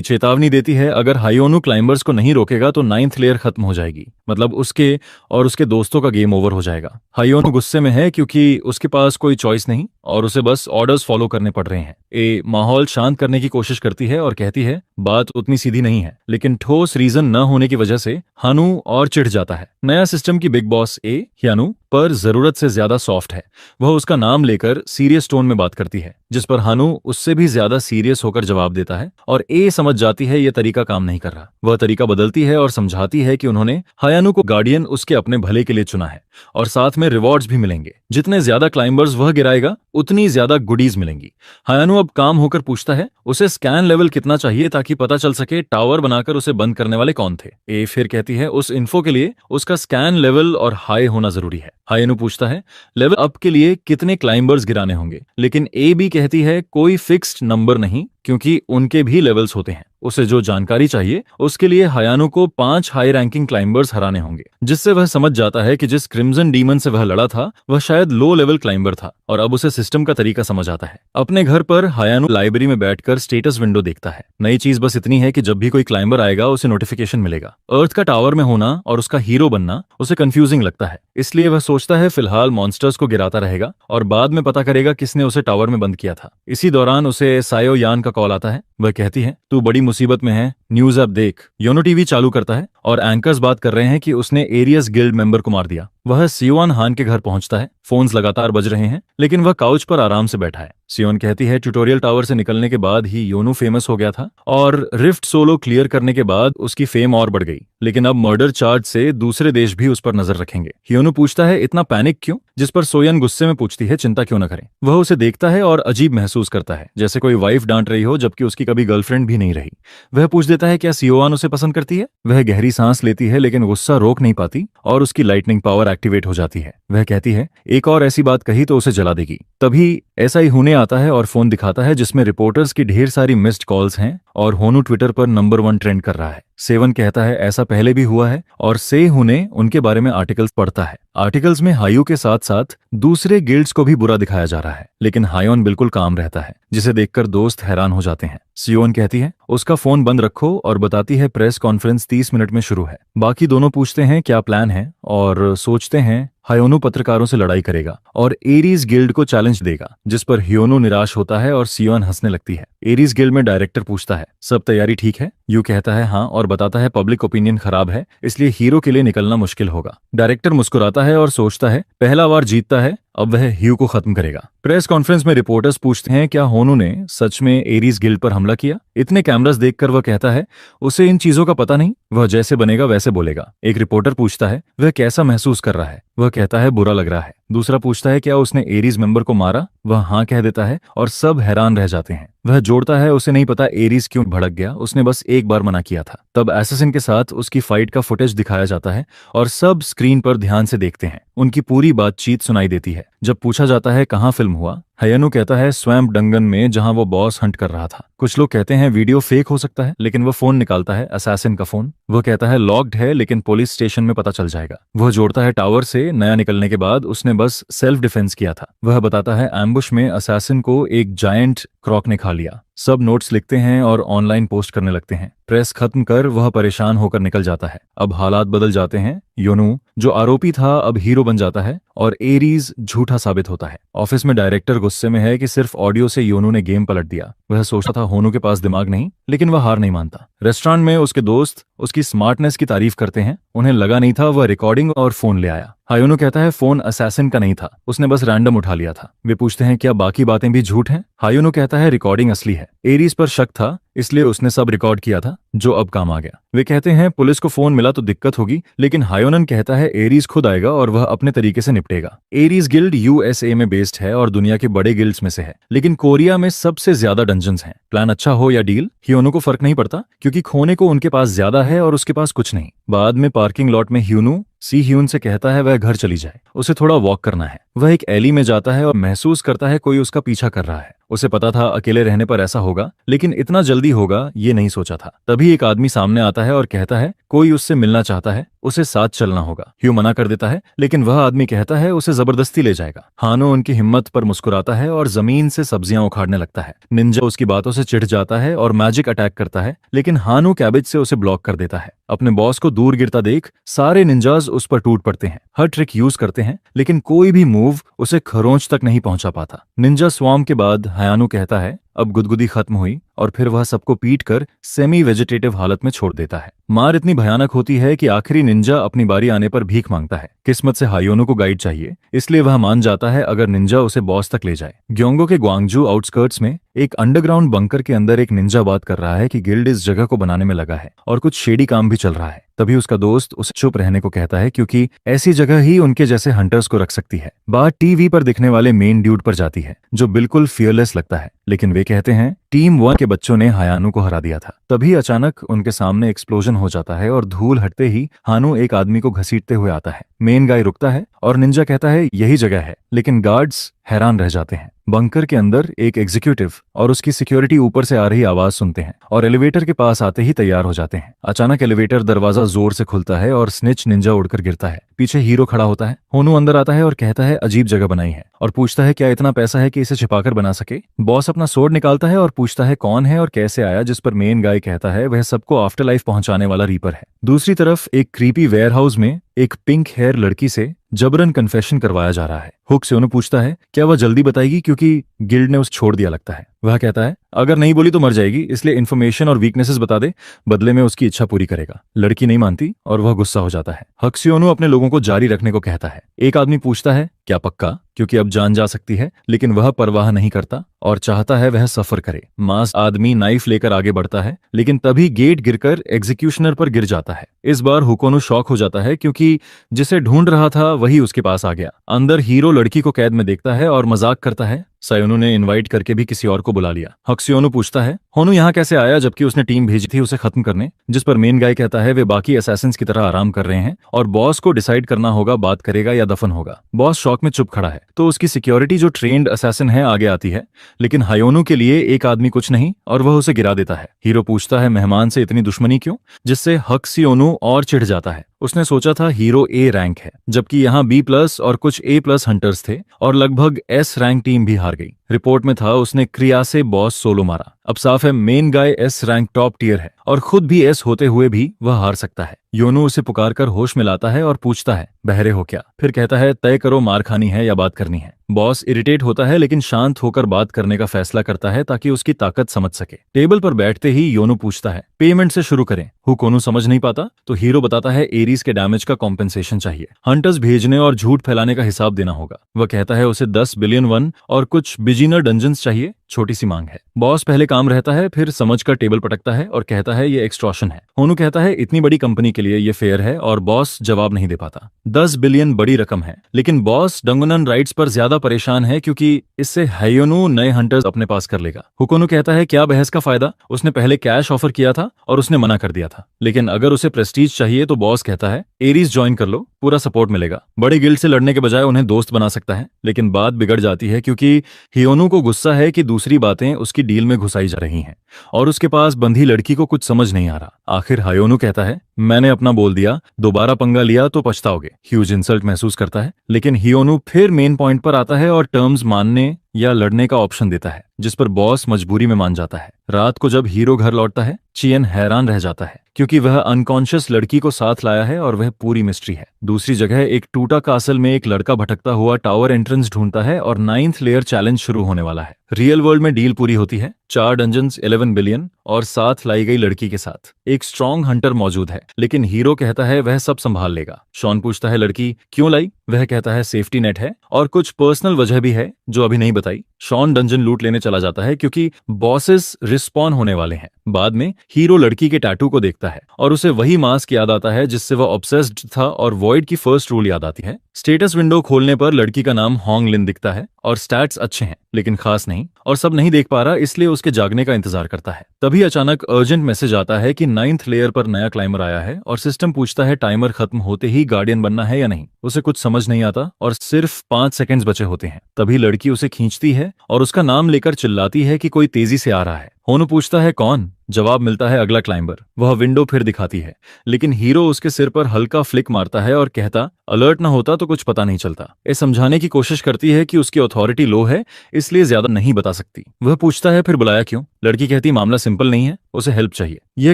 चेतावनी देती है अगर हायोनू क्लाइंबर्स को नहीं रोकेगा तो 9th लेयर खत्म हो जाएगी, मतलब उसके और उसके दोस्तों का गेम ओवर हो जाएगा। हायोनू गुस्से में है क्योंकि उसके पास कोई चॉइस नहीं और उसे बस ऑर्डर्स फॉलो करने पड़ रहे हैं। माहौल शांत करने की कोशिश करती है और कहती है बात उतनी सीधी नहीं है, लेकिन ठोस रीजन न होने की वजह से हानू और चिढ़ जाता है। नया सिस्टम की बिग बॉस हियानू पर जरूरत से ज्यादा सॉफ्ट है। वह उसका नाम लेकर सीरियस टोन में बात करती है, जिस पर हानू उससे भी ज्यादा सीरियस होकर जवाब देता है और समझ जाती है यह तरीका काम नहीं कर रहा। वह तरीका बदलती है और समझाती है कि उन्होंने हायानू को गार्डियन उसके अपने भले के लिए चुना है और साथ में रिवॉर्ड्स भी मिलेंगे। जितने ज्यादा क्लाइंबर्स वह गिराएगा उतनी ज्यादा गुडीज मिलेंगी। हायानू अब काम होकर पूछता है उसे स्कैन लेवल कितना चाहिए ताकि पता चल सके टावर बनाकर उसे बंद करने वाले कौन थे। फिर कहती है उस इन्फो के लिए उसका स्कैन लेवल और हाई होना जरूरी है। हायानू पूछता है लेवल अप के लिए कितने क्लाइंबर्स गिराने होंगे, लेकिन AB कहती है कोई फिक्स्ड नंबर नहीं क्योंकि उनके भी लेवल्स होते हैं। उसे जो जानकारी चाहिए उसके लिए हायानू को 5 हाई रैंकिंग क्लाइंबर्स हराने होंगे, जिससे वह समझ जाता है कि जिस क्रिम्सन डीमन से वह लड़ा था वह शायद लो लेवल क्लाइंबर था और अब उसे सिस्टम का तरीका समझ आता है। अपने घर पर हायानू लाइब्रेरी में बैठकर स्टेटस विंडो देखता है। नई चीज बस इतनी है कि जब भी कोई क्लाइंबर आएगा उसे नोटिफिकेशन मिलेगा। अर्थ का टावर में होना और उसका हीरो बनना उसे कंफ्यूजिंग लगता है, इसलिए वह सोचता है फिलहाल मॉन्स्टर्स को गिराता रहेगा और बाद में पता करेगा किसने उसे टावर में बंद किया था। इसी दौरान उसे सायो यान का कॉल आता है। वह कहती है तू बड़ी मुसीबत में है, न्यूज अब देख। योनो टीवी चालू करता है और एंकर्स बात कर रहे हैं कि उसने एरियस गिल्ड मेंबर को मार दिया। वह सियोन हान के घर पहुंचता है। फोन्स लगातार बज रहे हैं लेकिन वह काउच पर आराम से बैठा है। सियोन कहती है ट्यूटोरियल टावर से निकलने के बाद ही योनो फेमस हो गया था और रिफ्ट सोलो क्लियर करने के बाद उसकी फेम और बढ़ गई, लेकिन अब मर्डर चार्ज से दूसरे देश भी उस पर नजर रखेंगे। योनो पूछता है इतना पैनिक क्यों, जिस पर सोयन गुस्से में पूछती है चिंता क्यों न करें। वह उसे देखता है और अजीब महसूस करता है, जैसे कोई वाइफ डांट रही हो जबकि उसकी कभी गर्लफ्रेंड भी नहीं रही। वह पूछ देता है क्या सियोन उसे पसंद करती है। वह गहरी सांस लेती है लेकिन गुस्सा रोक नहीं पाती और उसकी लाइटनिंग पावर एक्टिवेट हो जाती है। वह कहती है एक और ऐसी बात कही तो उसे जला देगी। तभी ऐसा ही होने आता है और फोन दिखाता है जिसमें रिपोर्टर्स की ढेर सारी मिस्ड कॉल्स हैं और होनू ट्विटर पर नंबर 1 ट्रेंड कर रहा है। सेवन कहता है ऐसा पहले भी हुआ है और सेहुने उनके बारे में आर्टिकल्स पढ़ता है। आर्टिकल्स में हायू के साथ साथ दूसरे गिल्ड्स को भी बुरा दिखाया जा रहा है, लेकिन हायोन बिल्कुल काम रहता है, जिसे देखकर दोस्त हैरान हो जाते हैं। सियोन कहती है उसका फोन बंद रखो और बताती है प्रेस कॉन्फ्रेंस 30 मिनट में शुरू है। बाकी दोनों पूछते हैं क्या प्लान है और सोचते हैं हायोनू पत्रकारों से लड़ाई करेगा और एरीज गिल्ड को चैलेंज देगा, जिस पर हियोनू निराश होता है और सियोन हंसने लगती है। एरीज गिल्ड में डायरेक्टर पूछता है सब तैयारी ठीक है। यू कहता है हाँ और बताता है पब्लिक ओपिनियन खराब है इसलिए हीरो के लिए निकलना मुश्किल होगा। डायरेक्टर मुस्कुराता है और सोचता है पहला बार जीतता है, अब वह ह्यू को खत्म करेगा। प्रेस कॉन्फ्रेंस में रिपोर्टर्स पूछते हैं क्या होनू ने सच में एरीज गिल्ड पर हमला किया। इतने कैमरास देखकर वह कहता है उसे इन चीजों का पता नहीं, वह जैसे बनेगा वैसे बोलेगा। एक रिपोर्टर पूछता है वह कैसा महसूस कर रहा है। वह कहता है बुरा लग रहा है। दूसरा पूछता है क्या उसने एरीज मेंबर को मारा। वह हाँ कह देता है और सब हैरान रह जाते हैं। वह जोड़ता है उसे नहीं पता एरीज क्यों भड़क गया, उसने बस एक बार मना किया था। तब एसेसिन के साथ उसकी फाइट का फुटेज दिखाया जाता है और सब स्क्रीन पर ध्यान से देखते हैं। उनकी पूरी बातचीत सुनाई देती है। जब पूछा जाता है कहाँ फिल्म हुआ, हायानू कहता है स्वैम्प डंगन में जहां वो बॉस हंट कर रहा था। कुछ लोग कहते हैं वीडियो फेक हो सकता है, लेकिन वह फोन निकालता है, असैसिन का फोन। वह कहता है लॉक्ड है लेकिन पुलिस स्टेशन में पता चल जाएगा। वह जोड़ता है टावर से नया निकलने के बाद उसने बस सेल्फ डिफेंस किया था। वह बताता है एम्बुश में असैसिन को एक जायंट क्रॉक ने खा लिया। सब नोट्स लिखते हैं और ऑनलाइन पोस्ट करने लगते हैं। प्रेस खत्म कर वह परेशान होकर निकल जाता है। अब हालात बदल जाते हैं। योनू जो आरोपी था अब हीरो बन जाता है और एरीज झूठा साबित होता है। ऑफिस में डायरेक्टर गुस्से में है कि सिर्फ ऑडियो से योनू ने गेम पलट दिया। वह सोचता था होनू के पास दिमाग नहीं, लेकिन वह हार नहीं मानता। रेस्टोरेंट में उसके दोस्त उसकी स्मार्टनेस की तारीफ करते हैं। उन्हें लगा नहीं था वह रिकॉर्डिंग और फोन ले आया। हायोनू कहता है फोन असैसिन का नहीं था, उसने बस रैंडम उठा लिया था। वे पूछते हैं क्या बाकी बातें भी झूठ हैं? हायोनू कहता है रिकॉर्डिंग असली है। एरीज पर शक था, इसलिए उसने सब रिकॉर्ड किया था जो अब काम आ गया। वे कहते हैं पुलिस को फोन मिला तो दिक्कत होगी, लेकिन हायोनन कहता है एरीज खुद आएगा और वह अपने तरीके से निपटेगा। एरीज गिल्ड यूएसए में बेस्ड है और दुनिया के बड़े गिल्ड्स में से है, लेकिन कोरिया में सबसे ज्यादा डंजन्स हैं। प्लान अच्छा हो या डील, ह्योनू को फर्क नहीं पड़ता, क्योंकि खोने को उनके पास ज्यादा है और उसके पास कुछ नहीं। बाद में पार्किंग लॉट में ह्यूनू सी ह्यून से कहता है वह घर चली जाए, उसे थोड़ा वॉक करना है। वह एक एली में जाता है और महसूस करता है कोई उसका पीछा कर रहा है। उसे पता था अकेले रहने पर ऐसा होगा, लेकिन इतना जल्दी होगा ये नहीं सोचा था। तभी एक आदमी सामने आता है और कहता है कोई उससे मिलना चाहता है, उसे साथ चलना होगा। ह्यू मना कर देता है, लेकिन वह आदमी कहता है उसे जबरदस्ती ले जाएगा। हानो उनकी हिम्मत पर मुस्कुराता है और जमीन से सब्जियां उखाड़ने लगता है। निंजा उसकी बातों से चिढ़ जाता है और मैजिक अटैक करता है, लेकिन हानो कैबेज से उसे ब्लॉक कर देता है। अपने बॉस को दूर गिरता देख सारे निंजाज उस पर टूट पड़ते हैं। हर ट्रिक यूज करते हैं, लेकिन कोई भी मूव उसे खरोंच तक नहीं पहुंचा पाता। निंजा स्वाम के बाद हायानू कहता है अब गुदगुदी खत्म हुई और फिर वह सबको पीट कर सेमी वेजिटेटिव हालत में छोड़ देता है। मार इतनी भयानक होती है कि आखिरी निंजा अपनी बारी आने पर भीख मांगता है। किस्मत से हायोनू को गाइड चाहिए, इसलिए वह मान जाता है अगर निंजा उसे बॉस तक ले जाए। ग्योंगो के ग्वांगजू आउटस्कर्ट्स में एक अंडरग्राउंड बंकर के अंदर एक निंजा बात कर रहा है कि गिल्ड इस जगह को बनाने में लगा है और कुछ शेडी काम भी चल रहा है। तभी उसका दोस्त उसे चुप रहने को कहता है, क्योंकि ऐसी जगह ही उनके जैसे हंटर्स को रख सकती है। बात टीवी पर दिखने वाले मेन ड्यूड पर जाती है, जो बिल्कुल फियरलेस लगता है, लेकिन वे कहते हैं टीम 1 के बच्चों ने हायानू को हरा दिया था। तभी अचानक उनके सामने एक्सप्लोजन हो जाता है और धूल हटते ही हानू एक आदमी को घसीटते हुए आता है। मेन गाय रुकता है और निंजा कहता है यही जगह है, लेकिन गार्ड्स हैरान रह जाते हैं। बंकर के अंदर एक एग्जीक्यूटिव और उसकी सिक्योरिटी ऊपर से आ रही आवाज सुनते हैं और एलिवेटर के पास आते ही तैयार हो जाते हैं। अचानक एलिवेटर दरवाजा जोर से खुलता है और स्निच निंजा उड़कर गिरता है। पीछे हीरो खड़ा होता है। होनू अंदर आता है और कहता है अजीब जगह बनाई है और पूछता है क्या इतना पैसा है कि इसे छिपाकर बना सके। बॉस अपना सोर्ड निकालता है और पूछता है कौन है और कैसे आया, जिस पर मेन गाय कहता है वह सबको आफ्टर लाइफ पहुंचाने वाला रीपर है। दूसरी तरफ एक क्रीपी वेयरहाउस में एक पिंक हेयर लड़की से जबरन कन्फेशन करवाया जा रहा है। हुक से उन्हें पूछता है क्या वह जल्दी बताएगी, क्योंकि गिल्ड ने उसे छोड़ दिया लगता है। वह कहता है अगर नहीं बोली तो मर जाएगी, इसलिए इन्फॉर्मेशन और वीकनेसेस बता दे, बदले में उसकी इच्छा पूरी करेगा। लड़की नहीं मानती और वह गुस्सा हो जाता है। हक्सियोनु अपने लोगों को जारी रखने को कहता है। एक आदमी पूछता है क्या पक्का, क्योंकि अब जान जा सकती है, लेकिन वह परवाह नहीं करता और चाहता है वह सफर करे। मास आदमी नाइफ लेकर आगे बढ़ता है, लेकिन तभी गेट गिरकर एग्जीक्यूशनर पर गिर जाता है। इस बार हुकोनु शॉक हो जाता है, क्योंकि जिसे ढूंढ रहा था वही उसके पास आ गया। अंदर हीरो लड़की को कैद में देखता है और मजाक करता है सायोनु ने इनवाइट करके भी किसी और को बुला लिया। हक्सियोनु पूछता है होनू यहाँ कैसे आया, जबकि उसने टीम भेजी थी उसे खत्म करने, जिस पर मेन गाय कहता है वे बाकी असैसिन्स की तरह आराम कर रहे हैं और बॉस को डिसाइड करना होगा बात करेगा या दफन होगा। बॉस शॉक में चुप खड़ा है, तो उसकी सिक्योरिटी जो ट्रेंड असैसिन है आगे आती है, लेकिन हायोनु के लिए एक आदमी कुछ नहीं और वह उसे गिरा देता है। हीरो पूछता है मेहमान से इतनी दुश्मनी क्यों, जिससे हक्सियोनु और चिढ़ जाता है। उसने सोचा था हीरो ए रैंक है, जबकि यहाँ B+ और कुछ A+ हंटर्स थे और लगभग S रैंक टीम भी हार गई। रिपोर्ट में था उसने क्रिया से बॉस सोलो मारा। अब साफ है main guy S rank top tier है और खुद भी S होते हुए भी वह हार सकता है। योनू उसे पुकारकर होश में लाता है और पूछता है बहरे हो क्या। फिर कहता है तय करो मार खानी है या बात करनी है। बॉस इरिटेट होता है, लेकिन शांत होकर बात करने का फैसला करता है ताकि उसकी ताकत समझ सके। टेबल पर बैठते ही योनू पूछता है पेमेंट से शुरू करें। हुकोनु समझ नहीं पाता तो हीरो बताता है एरीज के डैमेज का कॉम्पेंसेशन चाहिए, हंटर्स भेजने और झूठ फैलाने का हिसाब देना होगा। वह कहता है उसे 10 बिलियन वन और कुछ बिजिनर डंजन्स चाहिए, छोटी सी मांग है। बॉस पहले काम रहता है, फिर समझकर टेबल पटकता है और कहता है ये एक्सटॉर्शन है। होनू कहता है इतनी बड़ी कंपनी के लिए ये फेयर है और बॉस जवाब नहीं दे पाता। 10 बिलियन बड़ी रकम है, लेकिन बॉस डंगुनन राइट्स पर ज्यादा परेशान है क्योंकि इससे हायोनु नए हंटर्स अपने पास कर लेगा। हुकोनु कहता है क्या बहस का फायदा, उसने पहले कैश ऑफर किया था और उसने मना कर दिया था, लेकिन अगर उसे प्रेस्टीज चाहिए तो बॉस कहता है एरीज ज्वाइन कर लो, पूरा सपोर्ट मिलेगा। बड़े गिल्ड से लड़ने के बजाय उन्हें दोस्त बना सकता है, लेकिन बात बिगड़ जाती है क्योंकि हियोनु को गुस्सा है कि दूसरी बातें उसकी डील में घुसाई जा रही हैं और उसके पास बंधी लड़की को कुछ समझ नहीं आ रहा। आखिर हायोनु कहता है मैंने अपना बोल दिया, दोबारा पंगा लिया तो पछताओगे। ह्यूज इंसल्ट महसूस करता है, लेकिन हियोनु फिर मेन पॉइंट पर आता है और टर्म्स मानने या लड़ने का ऑप्शन देता है। जिस पर बॉस मजबूरी में मान जाता है। रात को जब हीरो घर लौटता है, चियन हैरान रह जाता है क्योंकि वह अनकॉन्शियस लड़की को साथ लाया है और वह पूरी मिस्ट्री है। दूसरी जगह एक टूटा कासल में एक लड़का भटकता हुआ टावर एंट्रेंस ढूंढता है और 9th लेयर चैलेंज शुरू होने वाला है। रियल वर्ल्ड में डील पूरी होती है, 4 डंजन्स 11 बिलियन और साथ लाई गई लड़की के साथ एक स्ट्रॉन्ग हंटर मौजूद है, लेकिन हीरो कहता है वह सब संभाल लेगा। शॉन पूछता है लड़की क्यों लाई, वह कहता है सेफ्टी नेट है और कुछ पर्सनल वजह भी है जो अभी नहीं बताई। शॉन डंजन लूट लेने चला जाता है क्योंकि बॉसेस रिस्पॉन होने वाले हैं। बाद में हीरो लड़की के टैटू को देखता है और उसे वही मास्क याद आता है जिससे वह ऑब्सेस्ड था और वॉइड की फर्स्ट रूल याद आती है। स्टेटस विंडो खोलने पर लड़की का नाम होंग लिन दिखता है और स्टैट्स अच्छे हैं लेकिन खास नहीं, और सब नहीं देख पा रहा इसलिए उसके जागने का इंतजार करता है। तभी अचानक अर्जेंट मैसेज आता है कि 9th लेयर पर नया क्लाइंबर आया है और सिस्टम पूछता है टाइमर खत्म होते ही गार्डियन बनना है या नहीं। उसे कुछ समझ नहीं आता और सिर्फ 5 सेकंड्स बचे होते हैं। तभी लड़की उसे खींचती है और उसका नाम लेकर चिल्लाती है कि कोई तेजी से आ रहा है। होनू पूछता है कौन, जवाब मिलता है अगला क्लाइंबर। वह विंडो फिर दिखाती है लेकिन हीरो उसके सिर पर हल्का फ्लिक मारता है और कहता अलर्ट ना होता तो कुछ पता नहीं चलता। ये समझाने की कोशिश करती है कि उसकी अथॉरिटी लो है इसलिए ज्यादा नहीं बता सकती। वह पूछता है फिर बुलाया क्यों। लड़की कहती मामला सिंपल नहीं है, उसे हेल्प चाहिए। यह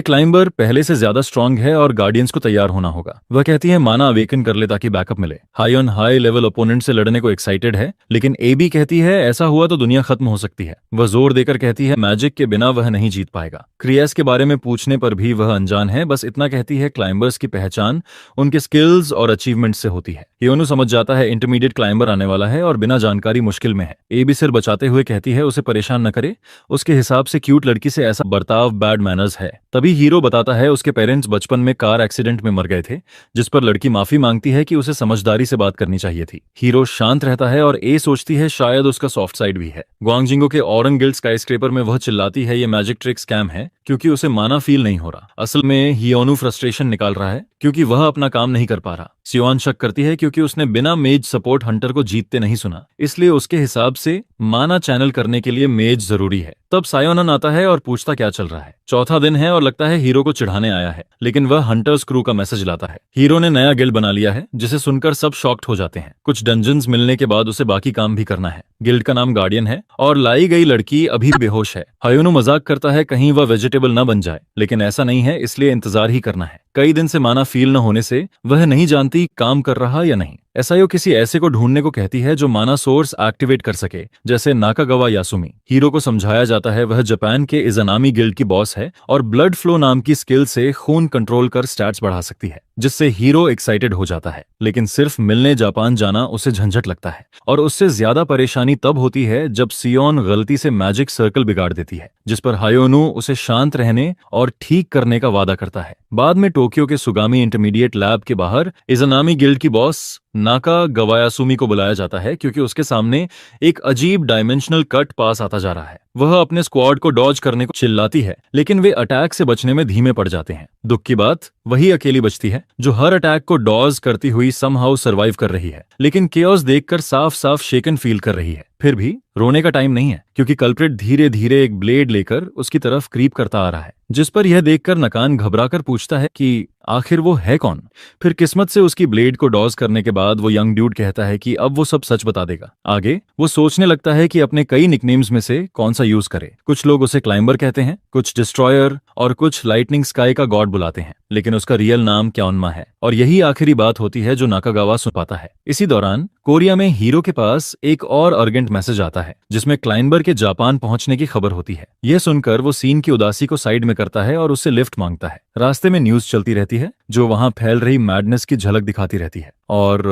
क्लाइंबर पहले से ज्यादा स्ट्रांग है और गार्डियंस को तैयार होना होगा। वह कहती है माना अवेकन कर ले ताकि बैकअप मिले। High on high level opponent से लड़ने को एक्साइटेड है, लेकिन एबी कहती है ऐसा हुआ तो दुनिया खत्म हो सकती है। वह जोर देकर कहती है मैजिक के बिना वह नहीं जीत पाएगा। क्रियास के बारे में पूछने पर भी वह अनजान है, बस इतना कहती है क्लाइंबर्स की पहचान उनके स्किल्स और अचीवमेंट से होती है। योनू समझ जाता है इंटरमीडिएट क्लाइंबर आने वाला है और बिना जानकारी मुश्किल में है। एबी सिर बचाते हुए कहती है उसे परेशान न करे, उसके हिसाब से क्यूट लड़की से ऐसा बर्ताव बैड मैनर्स है। तभी हीरो बताता है उसके पेरेंट्स बचपन में कार एक्सीडेंट में मर गए थे, जिस पर लड़की माफी मांगती है कि उसे समझदारी से बात करनी चाहिए थी। हीरो शांत रहता है और ए सोचती है शायद उसका सॉफ्ट साइड भी है। ग्वांगजिंगो के ऑरन गिल्ड स्काईस्क्रेपर में वह चिल्लाती है ये मैजिक ट्रिक स्कैम है क्योंकि उसे माना फील नहीं हो रहा। असल में हियोनू फ्रस्ट्रेशन निकाल रहा है क्योंकि वह अपना काम नहीं कर पा रहा। सियोन शक करती है क्योंकि उसने बिना मेज सपोर्ट हंटर को जीतते नहीं सुना, इसलिए उसके हिसाब से माना चैनल करने के लिए मेज जरूरी है। तब सायोनन आता है और पूछता क्या चल रहा है। चौथा दिन है और लगता है हीरो को चिढ़ाने आया है, लेकिन वह हंटर्स क्रू का मैसेज लाता है। हीरो ने नया गिल्ड बना लिया है जिसे सुनकर सब शॉक्ड हो जाते हैं। कुछ डंजन्स मिलने के बाद उसे बाकी काम भी करना है। गिल्ड का नाम गार्डियन है और लाई गई लड़की अभी बेहोश है। हायोनू मजाक करता है कहीं वह वेजिटेबल न बन जाए, लेकिन ऐसा नहीं है, इसलिए इंतजार ही करना है। कई दिन से माना फील न होने से वह नहीं जानती काम कर रहा या नहीं। एसआईओ किसी ऐसे को ढूंढने को कहती है जो माना सोर्स एक्टिवेट कर सके, जैसे नाकागावा यासुमी। हीरो को समझाया जाता है वह जापान के इज़ानामी गिल्ड की बॉस है और ब्लड फ्लो नाम की स्किल से खून कंट्रोल कर स्टैट्स बढ़ा सकती है, जिससे हीरो एक्साइटेड हो जाता है। लेकिन सिर्फ मिलने जापान जाना उसे झंझट लगता है और उससे ज्यादा परेशानी तब होती है जब सियोन गलती से मैजिक सर्कल बिगाड़ देती है, जिस पर हायोनू उसे शांत रहने और ठीक करने का वादा करता है। बाद में टोक्यो के सुगामी इंटरमीडिएट लैब के बाहर इज़ानामी गिल्ड की बॉस नाका गवायासुमी को बुलाया जाता है क्योंकि उसके सामने एक अजीब डायमेंशनल कट पास आता जा रहा है। वह अपने स्क्वाड को डॉज करने को चिल्लाती है, लेकिन वे अटैक से बचने में धीमे पड़ जाते हैं। दुख की बात वही अकेली बचती है जो हर अटैक को डॉज करती हुई समहाउ सरवाइव कर रही है, लेकिन केओस देखकर साफ साफ शेकन फील कर रही है। फिर भी रोने का टाइम नहीं है क्योंकि कल्प्रिट धीरे धीरे एक ब्लेड लेकर उसकी तरफ क्रीप करता आ रहा है, जिस पर यह देखकर नकान घबराकर पूछता है कि आखिर वो है कौन। फिर किस्मत से उसकी ब्लेड को डॉज करने के बाद वो यंग ड्यूड कहता है कि अब वो सब सच बता देगा। आगे वो सोचने लगता है कि अपने कई निकनेम्स में से कौन सा यूज करे। कुछ लोग उसे क्लाइंबर कहते हैं, कुछ डिस्ट्रॉयर और कुछ लाइटनिंग स्काई का गॉड बुलाते हैं, लेकिन उसका रियल नाम क्योन्मा है और यही आखिरी बात होती है जो नाकागावा सुन पाता है। इसी दौरान कोरिया में हीरो के पास एक और अर्जेंट मैसेज आता है जिसमें क्लाइंबर के जापान पहुंचने की खबर होती है। यह सुनकर वो सीन की उदासी को साइड में करता है और उससे लिफ्ट मांगता है। रास्ते में न्यूज चलती रहती है जो वहां फैल रही मैडनेस की झलक दिखाती रहती है और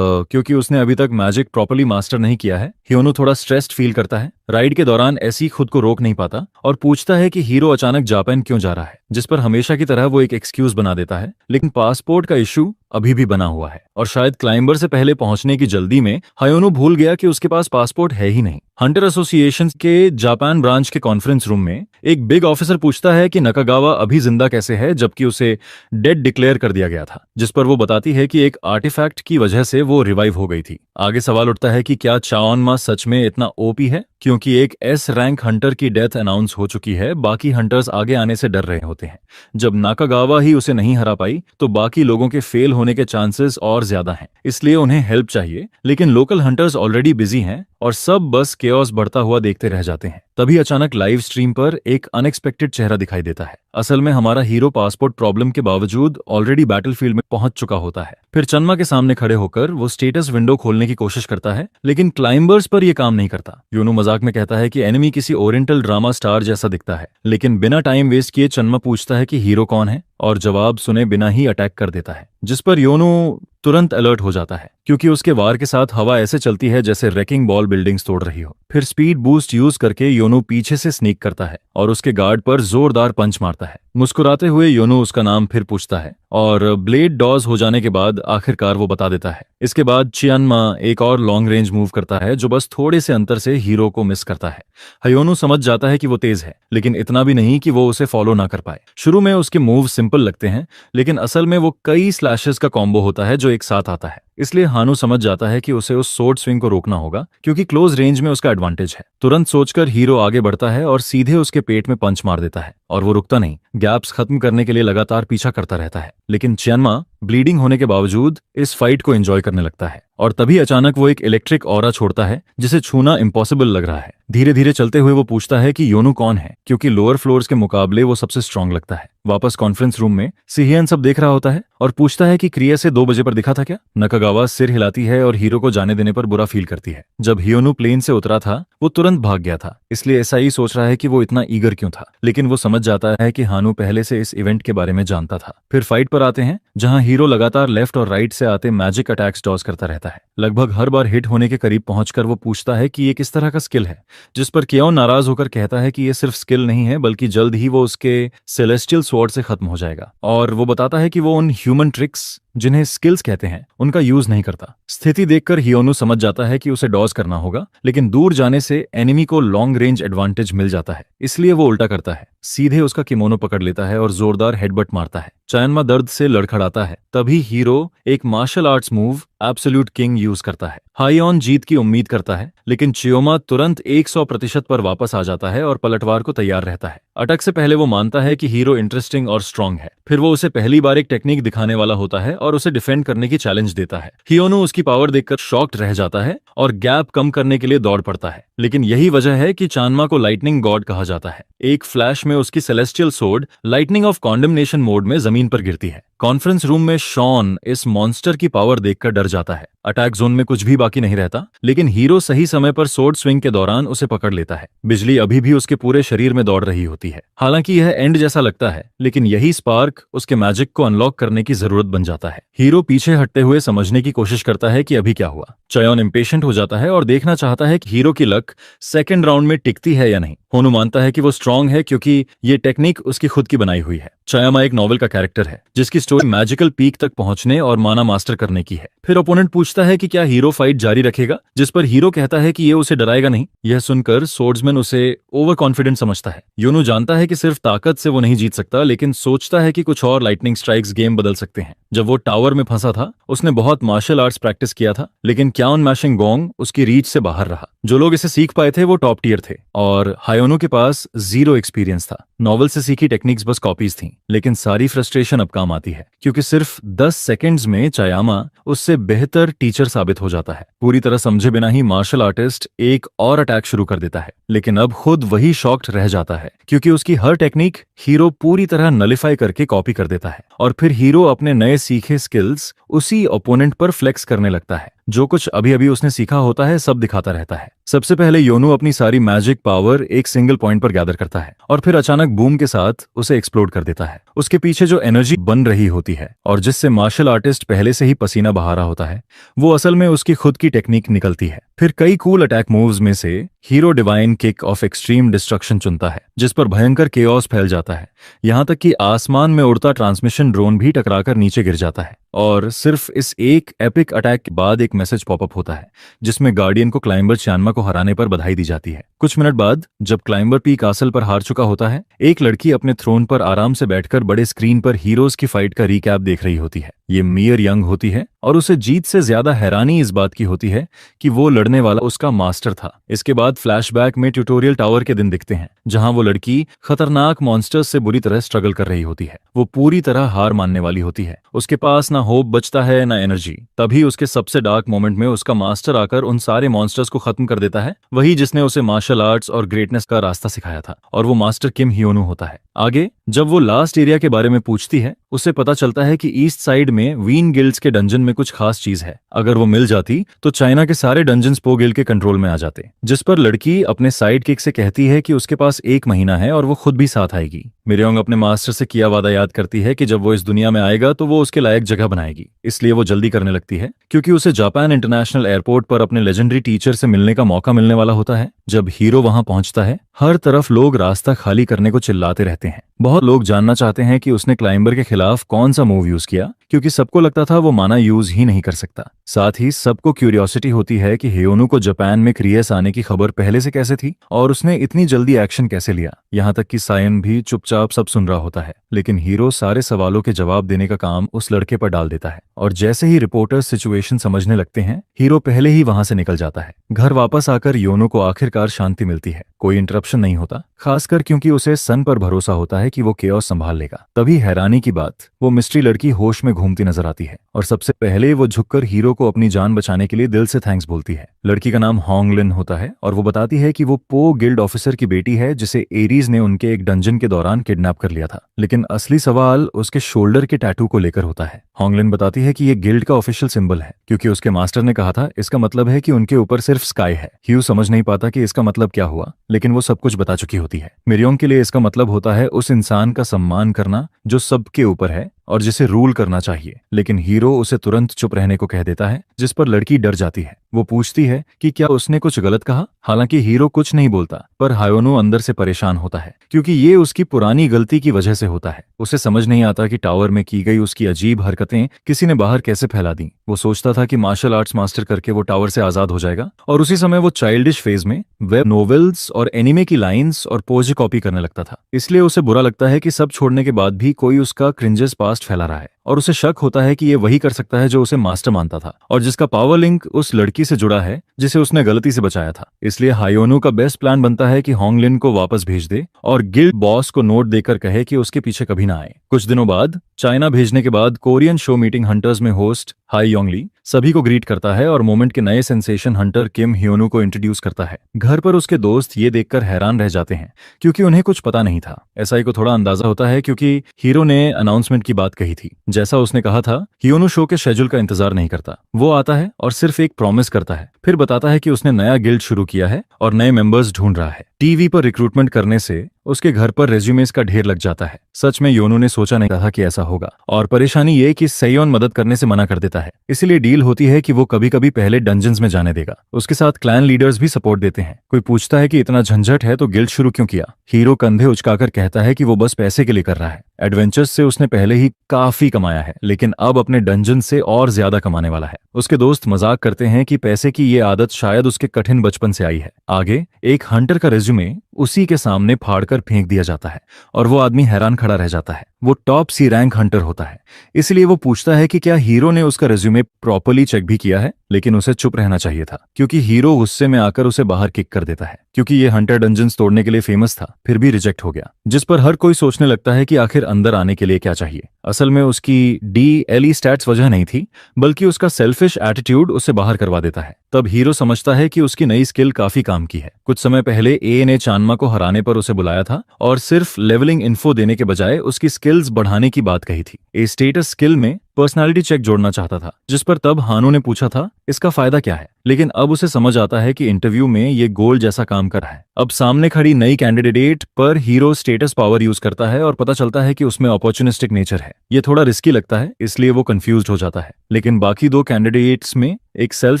क्योंकि उसने अभी तक मैजिक प्रॉपर्ली मास्टर नहीं किया है, हियोनू थोड़ा स्ट्रेस्ड फील करता है। राइड के दौरान ऐसी खुद को रोक नहीं पाता और पूछता है कि हीरो अचानक जापान क्यों जा रहा है, जिस पर हमेशा की तरह वो एक एक्सक्यूज बना देता है, लेकिन पासपोर्ट का इशू अभी भी बना हुआ है और शायद क्लाइंबर से पहले पहुंचने की जल्दी में हायोनू भूल गया कि उसके पास पासपोर्ट है ही नहीं। हंटर एसोसिएशन के जापान ब्रांच के कॉन्फ्रेंस रूम में एक बिग ऑफिसर पूछता है कि नाकागावा अभी जिंदा कैसे है जबकि उसे डेड डिक्लेयर कर दिया गया था, जिस पर वो बताती है कि एक आर्टिफैक्ट की वजह से वो रिवाइव हो गई थी। आगे सवाल उठता है कि क्या चाओनमा सच में इतना ओपी है, क्योंकि एक एस रैंक हंटर की डेथ अनाउंस हो चुकी है, बाकी हंटर्स आगे आने से डर रहे होते हैं। जब नाकागावा ही उसे नहीं हरा पाई तो बाकी लोगों के फेल होने के चांसेस और ज्यादा हैं, इसलिए उन्हें हेल्प चाहिए। लेकिन लोकल हंटर्स ऑलरेडी बिजी हैं और सब बस केओस बढ़ता हुआ देखते रह जाते हैं। तभी अचानक लाइव स्ट्रीम पर एक अनएक्सपेक्टेड चेहरा दिखाई देता है। असल में हमारा हीरो पासपोर्ट प्रॉब्लम के बावजूद ऑलरेडी बैटलफील्ड में पहुंच चुका होता है। फिर चन्मा के सामने खड़े होकर वो स्टेटस विंडो खोलने की कोशिश करता है, लेकिन क्लाइंबर्स पर यह काम नहीं करता। योनो मजाक में कहता है कि एनिमी किसी ओरिएंटल ड्रामा स्टार जैसा दिखता है, लेकिन बिना टाइम वेस्ट किए चन्मा पूछता है कि हीरो कौन है, और जवाब सुने बिना ही अटैक कर देता है, जिस पर योनो तुरंत अलर्ट हो जाता है, क्योंकि उसके वार के साथ हवा ऐसे चलती है जैसे रेकिंग बॉल बिल्डिंग्स तोड़ रही हो। फिर स्पीड बूस्ट यूज करके योनो पीछे से स्नीक करता है और उसके गार्ड पर जोरदार पंच मारता है। मुस्कुराते हुए योनो उसका नाम फिर पूछता है और ब्लेड डॉज हो जाने के बाद आखिरकार वो बता देता है। इसके बाद चियानमा एक और लॉन्ग रेंज मूव करता है जो बस थोड़े से अंतर से हीरो को मिस करता है। हयोनो समझ जाता है कि वो तेज है, लेकिन इतना भी नहीं कि वो उसे फॉलो ना कर पाए। शुरू में उसके मूव सिंपल लगते हैं, लेकिन असल में वो कई स्लैशेस का कॉम्बो होता है जो एक साथ आता है। इसलिए हानु समझ जाता है कि उसे उस सोर्ड स्विंग को रोकना होगा, क्योंकि क्लोज रेंज में उसका एडवांटेज है। तुरंत सोचकर हीरो आगे बढ़ता है और सीधे उसके पेट में पंच मार देता है, और वो रुकता नहीं, गैप्स खत्म करने के लिए लगातार पीछा करता रहता है। लेकिन चियानमा ब्लीडिंग होने के बावजूद इस फाइट को एंजॉय करने लगता है, और तभी अचानक वो एक इलेक्ट्रिक ऑरा छोड़ता है जिसे छूना इम्पॉसिबल लग रहा है। धीरे धीरे चलते हुए वो पूछता है कि योनो कौन है, क्योंकि लोअर फ्लोर्स के मुकाबले वो सबसे स्ट्रांग लगता है। वापस कॉन्फ्रेंस रूम में सिहियन सब देख रहा होता है और पूछता है कि क्रिया से 2 बजे पर दिखा था क्या। नकागावा सिर हिलाती है और हीरो को जाने देने पर बुरा फील करती है। जब हियोनु प्लेन से उतरा था वो तुरंत भाग गया था, इसलिए ऐसा ही सोच रहा है कि वो इतना ईगर क्यों था, लेकिन वो समझ जाता है कि हानु पहले से इस इवेंट के बारे में जानता था। फिर फाइट पर आते हैं, जहां हीरो लगातार लेफ्ट और राइट से आते मैजिक अटैक्स डॉज करता रहता है। लगभग हर बार हिट होने के करीब पहुंचकर वो पूछता है कि ये किस तरह का स्किल है, जिस पर केओन नाराज होकर कहता है कि ये सिर्फ स्किल नहीं है, बल्कि जल्द ही वो उसके सेलेस्टियल स्वॉर्ड से खत्म हो जाएगा। और वो बताता है कि वो उन ह्यूमन ट्रिक्स जिन्हें स्किल्स कहते हैं उनका यूज नहीं करता। स्थिति देखकर हियोनु समझ जाता है कि उसे डॉज करना होगा, लेकिन दूर जाने से एनिमी को लॉन्ग रेंज एडवांटेज मिल जाता है, इसलिए वो उल्टा करता है, सीधे उसका किमोनो पकड़ लेता है और जोरदार हेडबट मारता है। चायनमा दर्द से लड़खड़ाता है। तभी हीरो एक martial arts move absolute king use करता है। हाईऑन जीत की उम्मीद करता है, लेकिन चियोमा तुरंत 100% पर वापस आ जाता है और पलटवार को तैयार रहता है। अटक से पहले वो मानता है कि हीरो इंटरेस्टिंग और स्ट्रांग है। फिर वो उसे पहली बार एक टेक्निक दिखाने वाला होता है और उसे डिफेंड करने की चैलेंज देता है। हियोनु उसकी पावर देखकर शॉक्ड रह जाता है और गैप कम करने के लिए दौड़ पड़ता है, लेकिन यही वजह है कि चानमा को लाइटनिंग गॉड कहा जाता है। एक फ्लैश में उसकी celestial sword lightning of condemnation mode में जमीन पर गिरती है। कॉन्फ्रेंस रूम में शॉन इस मॉन्स्टर की पावर देखकर डर जाता है। अटैक जोन में कुछ भी बाकी नहीं रहता, लेकिन हीरो सही समय पर सोर्ड स्विंग के दौरान उसे पकड़ लेता है। बिजली अभी भी उसके पूरे शरीर में दौड़ रही होती है। हालांकि यह एंड जैसा लगता है, लेकिन यही स्पार्क उसके मैजिक को अनलॉक करने की जरूरत बन जाता है। हीरो पीछे हटते हुए समझने की कोशिश करता है कि अभी क्या हुआ। चयोन इम्पेशेंट हो जाता है और देखना चाहता है कि हीरो की लक सेकेंड राउंड में टिकती है या नहीं। होनु मानता है कि वो स्ट्रांग है क्योंकि ये टेक्निक उसकी खुद की बनाई हुई है। चायामा एक नॉवेल का कैरेक्टर है जिसकी स्टोरी मैजिकल पीक तक पहुंचने और माना मास्टर करने की है। फिर ओपोनेंट पूछता है कि क्या हीरो फाइट जारी रखेगा, जिस पर हीरो कहता है कि ये उसे डराएगा नहीं। यह सुनकर सोर्ड्समैन उसे ओवर कॉन्फिडेंट समझता है। योनु जानता है कि सिर्फ ताकत से वो नहीं जीत सकता, लेकिन सोचता है कि कुछ और लाइटनिंग स्ट्राइक्स गेम बदल सकते हैं। जब वो टावर में फंसा था उसने बहुत मार्शल आर्ट्स प्रैक्टिस किया था, लेकिन क्याओन मैशिंग गोंग उसकी रीच से बाहर रहा। जो लोग इसे सीख पाए थे वो टॉप टियर थे और हायोनो के पास 0 एक्सपीरियंस था। नॉवल से सीखी टेक्निक्स बस कॉपीज थीं, लेकिन सारी फ्रस्ट्रेशन अब काम आती है, क्योंकि सिर्फ 10 सेकंड्स में चायामा उससे बेहतर टीचर साबित हो जाता है। पूरी तरह समझे बिना ही मार्शल आर्टिस्ट एक और अटैक शुरू कर देता है, लेकिन अब खुद वही शॉक्ड रह जाता है, क्योंकि उसकी हर टेक्निक हीरो पूरी तरह नलिफाई करके कॉपी कर देता है। और फिर हीरो अपने नए सीखे स्किल्स उसी ओपोनेंट पर फ्लेक्स करने लगता है। जो कुछ अभी अभी उसने सीखा होता है सब दिखाता रहता है। सबसे पहले योनु अपनी सारी मैजिक पावर एक सिंगल पॉइंट पर गैदर करता है और फिर अचानक बूम के साथ उसे एक्सप्लोड कर देता है। उसके पीछे जो एनर्जी बन रही होती है और जिससे मार्शल आर्टिस्ट पहले से ही पसीना बहा रहा होता है, वो असल में उसकी खुद की टेक्निक निकलती है। फिर कई कूल अटैक मूव्स में से hero divine kick off extreme destruction चुनता है, जिस पर भयंकर केओस फैल जाता है, यहां तक कि आसमान में उड़ता ट्रांसमिशन ड्रोन भी टकराकर नीचे गिर जाता है। और सिर्फ इस एक एपिक अटैक के बाद एक मैसेज पॉपअप होता है, जिसमें गार्डियन को क्लाइंबर चानमा को हराने पर बधाई दी जाती है। कुछ मिनट बाद जब क्लाइंबर पी कासल पर हार चुका होता है, एक लड़की अपने थ्रोन पर आराम से बैठकर बड़े स्क्रीन पर हीरोज की फाइट का रिकैप देख रही होती है। ये मियर यंग होती है और उसे जीत से ज्यादा हैरानी इस बात की होती है कि वो लड़ने वाला उसका मास्टर था। इसके बाद फ्लैशबैक में ट्यूटोरियल टावर के दिन दिखते हैं, जहां वो लड़की खतरनाक मॉन्स्टर्स से बुरी तरह स्ट्रगल कर रही होती है। वो पूरी तरह हार मानने वाली होती है, उसके पास ना होप बचता है ना एनर्जी। तभी उसके सबसे डार्क मोमेंट में उसका मास्टर आकर उन सारे मॉन्स्टर्स को खत्म कर देता है, वही जिसने उसे मार्शल आर्ट्स और ग्रेटनेस का रास्ता सिखाया था। और वो मास्टर किम हियोनु होता है। आगे जब वो लास्ट एरिया के बारे में पूछती है, उसे पता चलता है कि ईस्ट साइड में वीन गिल्ड्स के डंजन में कुछ खास चीज है। अगर वो मिल जाती तो चाइना के सारे डंजन्स पो गिल्ड के कंट्रोल में आ जाते। जिस पर लड़की अपने साइड किक से कहती है कि उसके पास 1 महीना है और वो खुद भी साथ आएगी। मिरयोंग अपने मास्टर से किया वादा याद करती है कि जब वो इस दुनिया में आएगा तो वो उसके लायक जगह बनाएगी। इसलिए वो जल्दी करने लगती है, क्योंकि उसे जापान इंटरनेशनल एयरपोर्ट पर अपने लेजेंडरी टीचर से मिलने का मौका मिलने वाला होता है। जब हीरो वहां पहुंचता है, हर तरफ लोग रास्ता खाली करने को चिल्लाते रहते हैं। बहुत लोग जानना चाहते हैं कि उसने क्लाइंबर के खिलाफ कौन सा मूव यूज किया, क्योंकि सबको लगता था वो माना यूज ही नहीं कर सकता। साथ ही सबको क्यूरियोसिटी होती है कि हियोनु को जापान में क्रिएस आने की खबर पहले से कैसे थी और उसने इतनी जल्दी एक्शन कैसे लिया। यहाँ तक कि सायन भी चुपचाप सब सुन रहा होता है, लेकिन हीरो सारे सवालों के जवाब देने का काम उस लड़के पर डाल देता है। और जैसे ही रिपोर्टर्स सिचुएशन समझने लगते हैं, हीरो पहले ही वहां से निकल जाता है। घर वापस आकर योनो को आखिरकार शांति मिलती है। कोई इंटरप्शन नहीं होता, खासकर क्योंकि उसे सन पर भरोसा होता है कि वो केओस संभाल लेगा। तभी हैरानी की बात, वो मिस्ट्री लड़की होश में घूमती नजर आती है और सबसे पहले वो झुककर हीरो को अपनी जान बचाने के लिए दिल से थैंक्स बोलती है। लड़की का नाम होंगलिन होता है और वो बताती है कि वो पो गिल्ड ऑफिसर की बेटी है, जिसे एरीज ने उनके एक डंजन के दौरान किडनैप कर लिया था। लेकिन असली सवाल उसके शोल्डर के टैटू को लेकर होता है। होंगलिन बताती है कि ये गिल्ड का ऑफिशियल सिंबल है, क्योंकि उसके मास्टर ने कहा था इसका मतलब है कि उनके ऊपर सिर्फ स्काई है। ह्यू समझ नहीं पाता कि इसका मतलब क्या हुआ, लेकिन वो सब कुछ बता चुकी होती है। मिरयोंग के लिए इसका मतलब होता है उस इंसान का सम्मान करना जो सबके ऊपर है और जिसे रूल करना चाहिए। लेकिन हीरो उसे तुरंत चुप रहने को कह देता है, जिस पर लड़की डर जाती है। वो पूछती है कि क्या उसने कुछ गलत कहा। हालांकि हीरो कुछ नहीं बोलता, पर हायोनो अंदर से परेशान होता है, क्योंकि ये उसकी पुरानी गलती की वजह से होता है। उसे समझ नहीं आता कि टावर में की गई उसकी अजीब हरकतें किसी ने बाहर कैसे फैला दी। वो सोचता था कि मार्शल आर्ट्स मास्टर करके वो टावर से आजाद हो जाएगा, और उसी समय वो चाइल्डिश फेज में वेब नोवेल्स और एनिमे की लाइंस और पोज कॉपी करने लगता था। इसलिए उसे बुरा लगता है कि सब छोड़ने के बाद भी कोई उसका क्रिंजेस पास्ट फैला रहा है, और उसे शक होता है कि ये वही कर सकता है जो उसे मास्टर मानता था और जिसका पावर लिंक उस लड़की से जुड़ा है जिसे उसने गलती से बचाया था। इसलिए हायोनो का बेस्ट प्लान बनता है कि होंगलिन को वापस भेज दे और गिल्ड बॉस को नोट देकर कहे कि उसके पीछे कभी ना आए। कुछ दिनों बाद चाइना भेजने के बाद कोरियन शो मीटिंग हंटर्स में होस्ट हाई योंगली सभी को ग्रीट करता है और मोमेंट के नए सेंसेशन हंटर किम हियोनु को इंट्रोड्यूस करता है। घर पर उसके दोस्त ये देखकर हैरान रह जाते हैं, क्योंकि उन्हें कुछ पता नहीं था। एसआई को थोड़ा अंदाजा होता है, क्योंकि हीरो ने अनाउंसमेंट की बात कही थी। जैसा उसने कहा था, हियोनु शो के शेड्यूल का इंतजार नहीं करता। वो आता है और सिर्फ एक प्रॉमिस करता है, फिर बताता है कि उसने नया गिल्ड शुरू किया है और नए मेंबर्स ढूंढ रहा है। टीवी पर रिक्रूटमेंट करने से उसके घर पर रेज्यूमेस का ढेर लग जाता है। सच में योनो ने सोचा नहीं था कि ऐसा होगा, और परेशानी ये कि सेयोन मदद करने से मना कर देता है। इसीलिए डील होती है कि वो कभी कभी पहले डंजन्स में जाने देगा। उसके साथ क्लैन लीडर्स भी सपोर्ट देते हैं। कोई पूछता है कि इतना झंझट है तो गिल्ड शुरू क्यों किया। हीरो कंधे उचकाकर कहता है कि वो बस पैसे के लिए कर रहा है। एडवेंचर्स से उसने पहले ही काफी कमाया है, लेकिन अब अपने डंजन से और ज्यादा कमाने वाला है। उसके दोस्त मजाक करते हैं कि पैसे की ये आदत शायद उसके कठिन बचपन से आई है। आगे एक हंटर का रेज्यूमे उसी के सामने फाड़कर फेंक दिया जाता है और वो आदमी हैरान खड़ा रह जाता है। वो टॉप सी रैंक हंटर होता है, इसलिए वो पूछता है कि क्या हीरो ने उसका रेज्यूमे प्रॉपर्ली चेक भी किया है, लेकिन उसे चुप रहना चाहिए था, क्योंकि हीरो गुस्से में आकर उसे बाहर किक कर देता है। क्योंकि ये हंटर डंजन्स तोड़ने के लिए फेमस था, फिर भी रिजेक्ट हो गया, जिस पर हर कोई सोचने लगता है कि आखिर अंदर आने के लिए क्या चाहिए। असल में उसकी DLE स्टैट्स वजह नहीं थी, बल्कि उसका सेल्फिश एटीट्यूड उसे बाहर करवा देता है। तब हीरो समझता है कि उसकी नई स्किल काफी काम की है। कुछ समय पहले ए ने चानमा को हराने पर उसे बुलाया था और सिर्फ लेवलिंग इन्फो देने के बजाय उसकी स्किल्स बढ़ाने की बात कही थी। ए स्टेटस स्किल में पर्सनालिटी चेक जोड़ना चाहता था, जिस पर तब हानो ने पूछा था इसका फायदा क्या है, लेकिन अब उसे समझ आता है कि इंटरव्यू में ये गोल जैसा काम कर रहा है। अब सामने खड़ी नई कैंडिडेट पर हीरो स्टेटस पावर यूज करता है और पता चलता है कि उसमें अपॉर्चुनिस्टिक नेचर है। ये थोड़ा रिस्की लगता है, इसलिए वो कंफ्यूज्ड हो जाता है। लेकिन बाकी दो कैंडिडेट्स में एक सेल्फ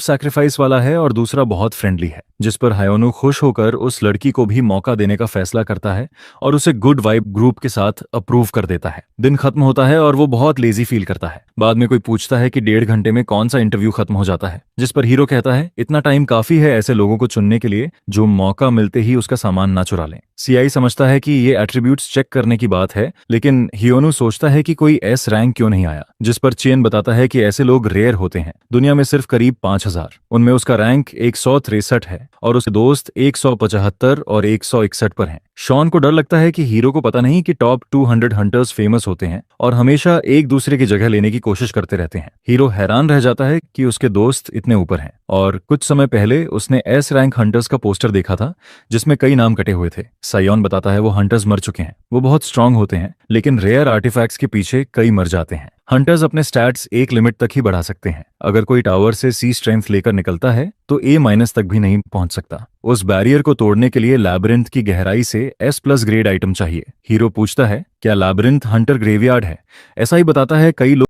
सैक्रिफाइस वाला है और दूसरा बहुत फ्रेंडली है, जिस पर हायोनो खुश होकर उस लड़की को भी मौका देने का फैसला करता है और उसे गुड वाइब ग्रुप के साथ अप्रूव कर देता है। दिन खत्म होता है और वो बहुत लेजी फील करता है। बाद में कोई पूछता है कि 1.5 घंटे में कौन सा इंटरव्यू खत्म हो जाता है, जिस पर हीरो कहता है इतना टाइम काफी है ऐसे लोगों को चुनने के लिए जो मौका मिलते ही उसका सामान ना चुरा लें। सीआई समझता है कि ये एट्रीब्यूट्स चेक करने की बात है, लेकिन हियोनु सोचता है कि कोई एस रैंक क्यों नहीं आया, जिस पर चेन बताता है कि ऐसे लोग रेयर होते हैं, दुनिया में सिर्फ करीब 5000। उनमें उसका रैंक 163 है और उसके दोस्त 175 और 161 पर हैं। शॉन को डर लगता है कि हीरो को पता नहीं कि टॉप 200 हंटर्स फेमस होते हैं और हमेशा एक दूसरे की जगह लेने की कोशिश करते रहते हैं। हीरो हैरान रह जाता है कि उसके दोस्त इतने ऊपर हैं, और कुछ समय पहले उसने एस रैंक हंटर्स का पोस्टर देखा था जिसमें कई नाम कटे हुए थे। सायोन बताता है वो हंटर्स मर चुके हैं, वो बहुत स्ट्रांग होते हैं, लेकिन रेयर आर्टिफैक्ट्स के पीछे कई मर जाते हैं। हंटर्स अपने स्टैट्स एक लिमिट तक ही बढ़ा सकते हैं। अगर कोई टावर से सी स्ट्रेंथ लेकर निकलता है तो A- तक भी नहीं पहुंच सकता। उस बैरियर को तोड़ने के लिए लैबिरिंथ की गहराई से S+ ग्रेड आइटम चाहिए। हीरो पूछता है क्या लैबिरिंथ हंटर ग्रेवयार्ड है? ऐसा ही बताता है कई लोग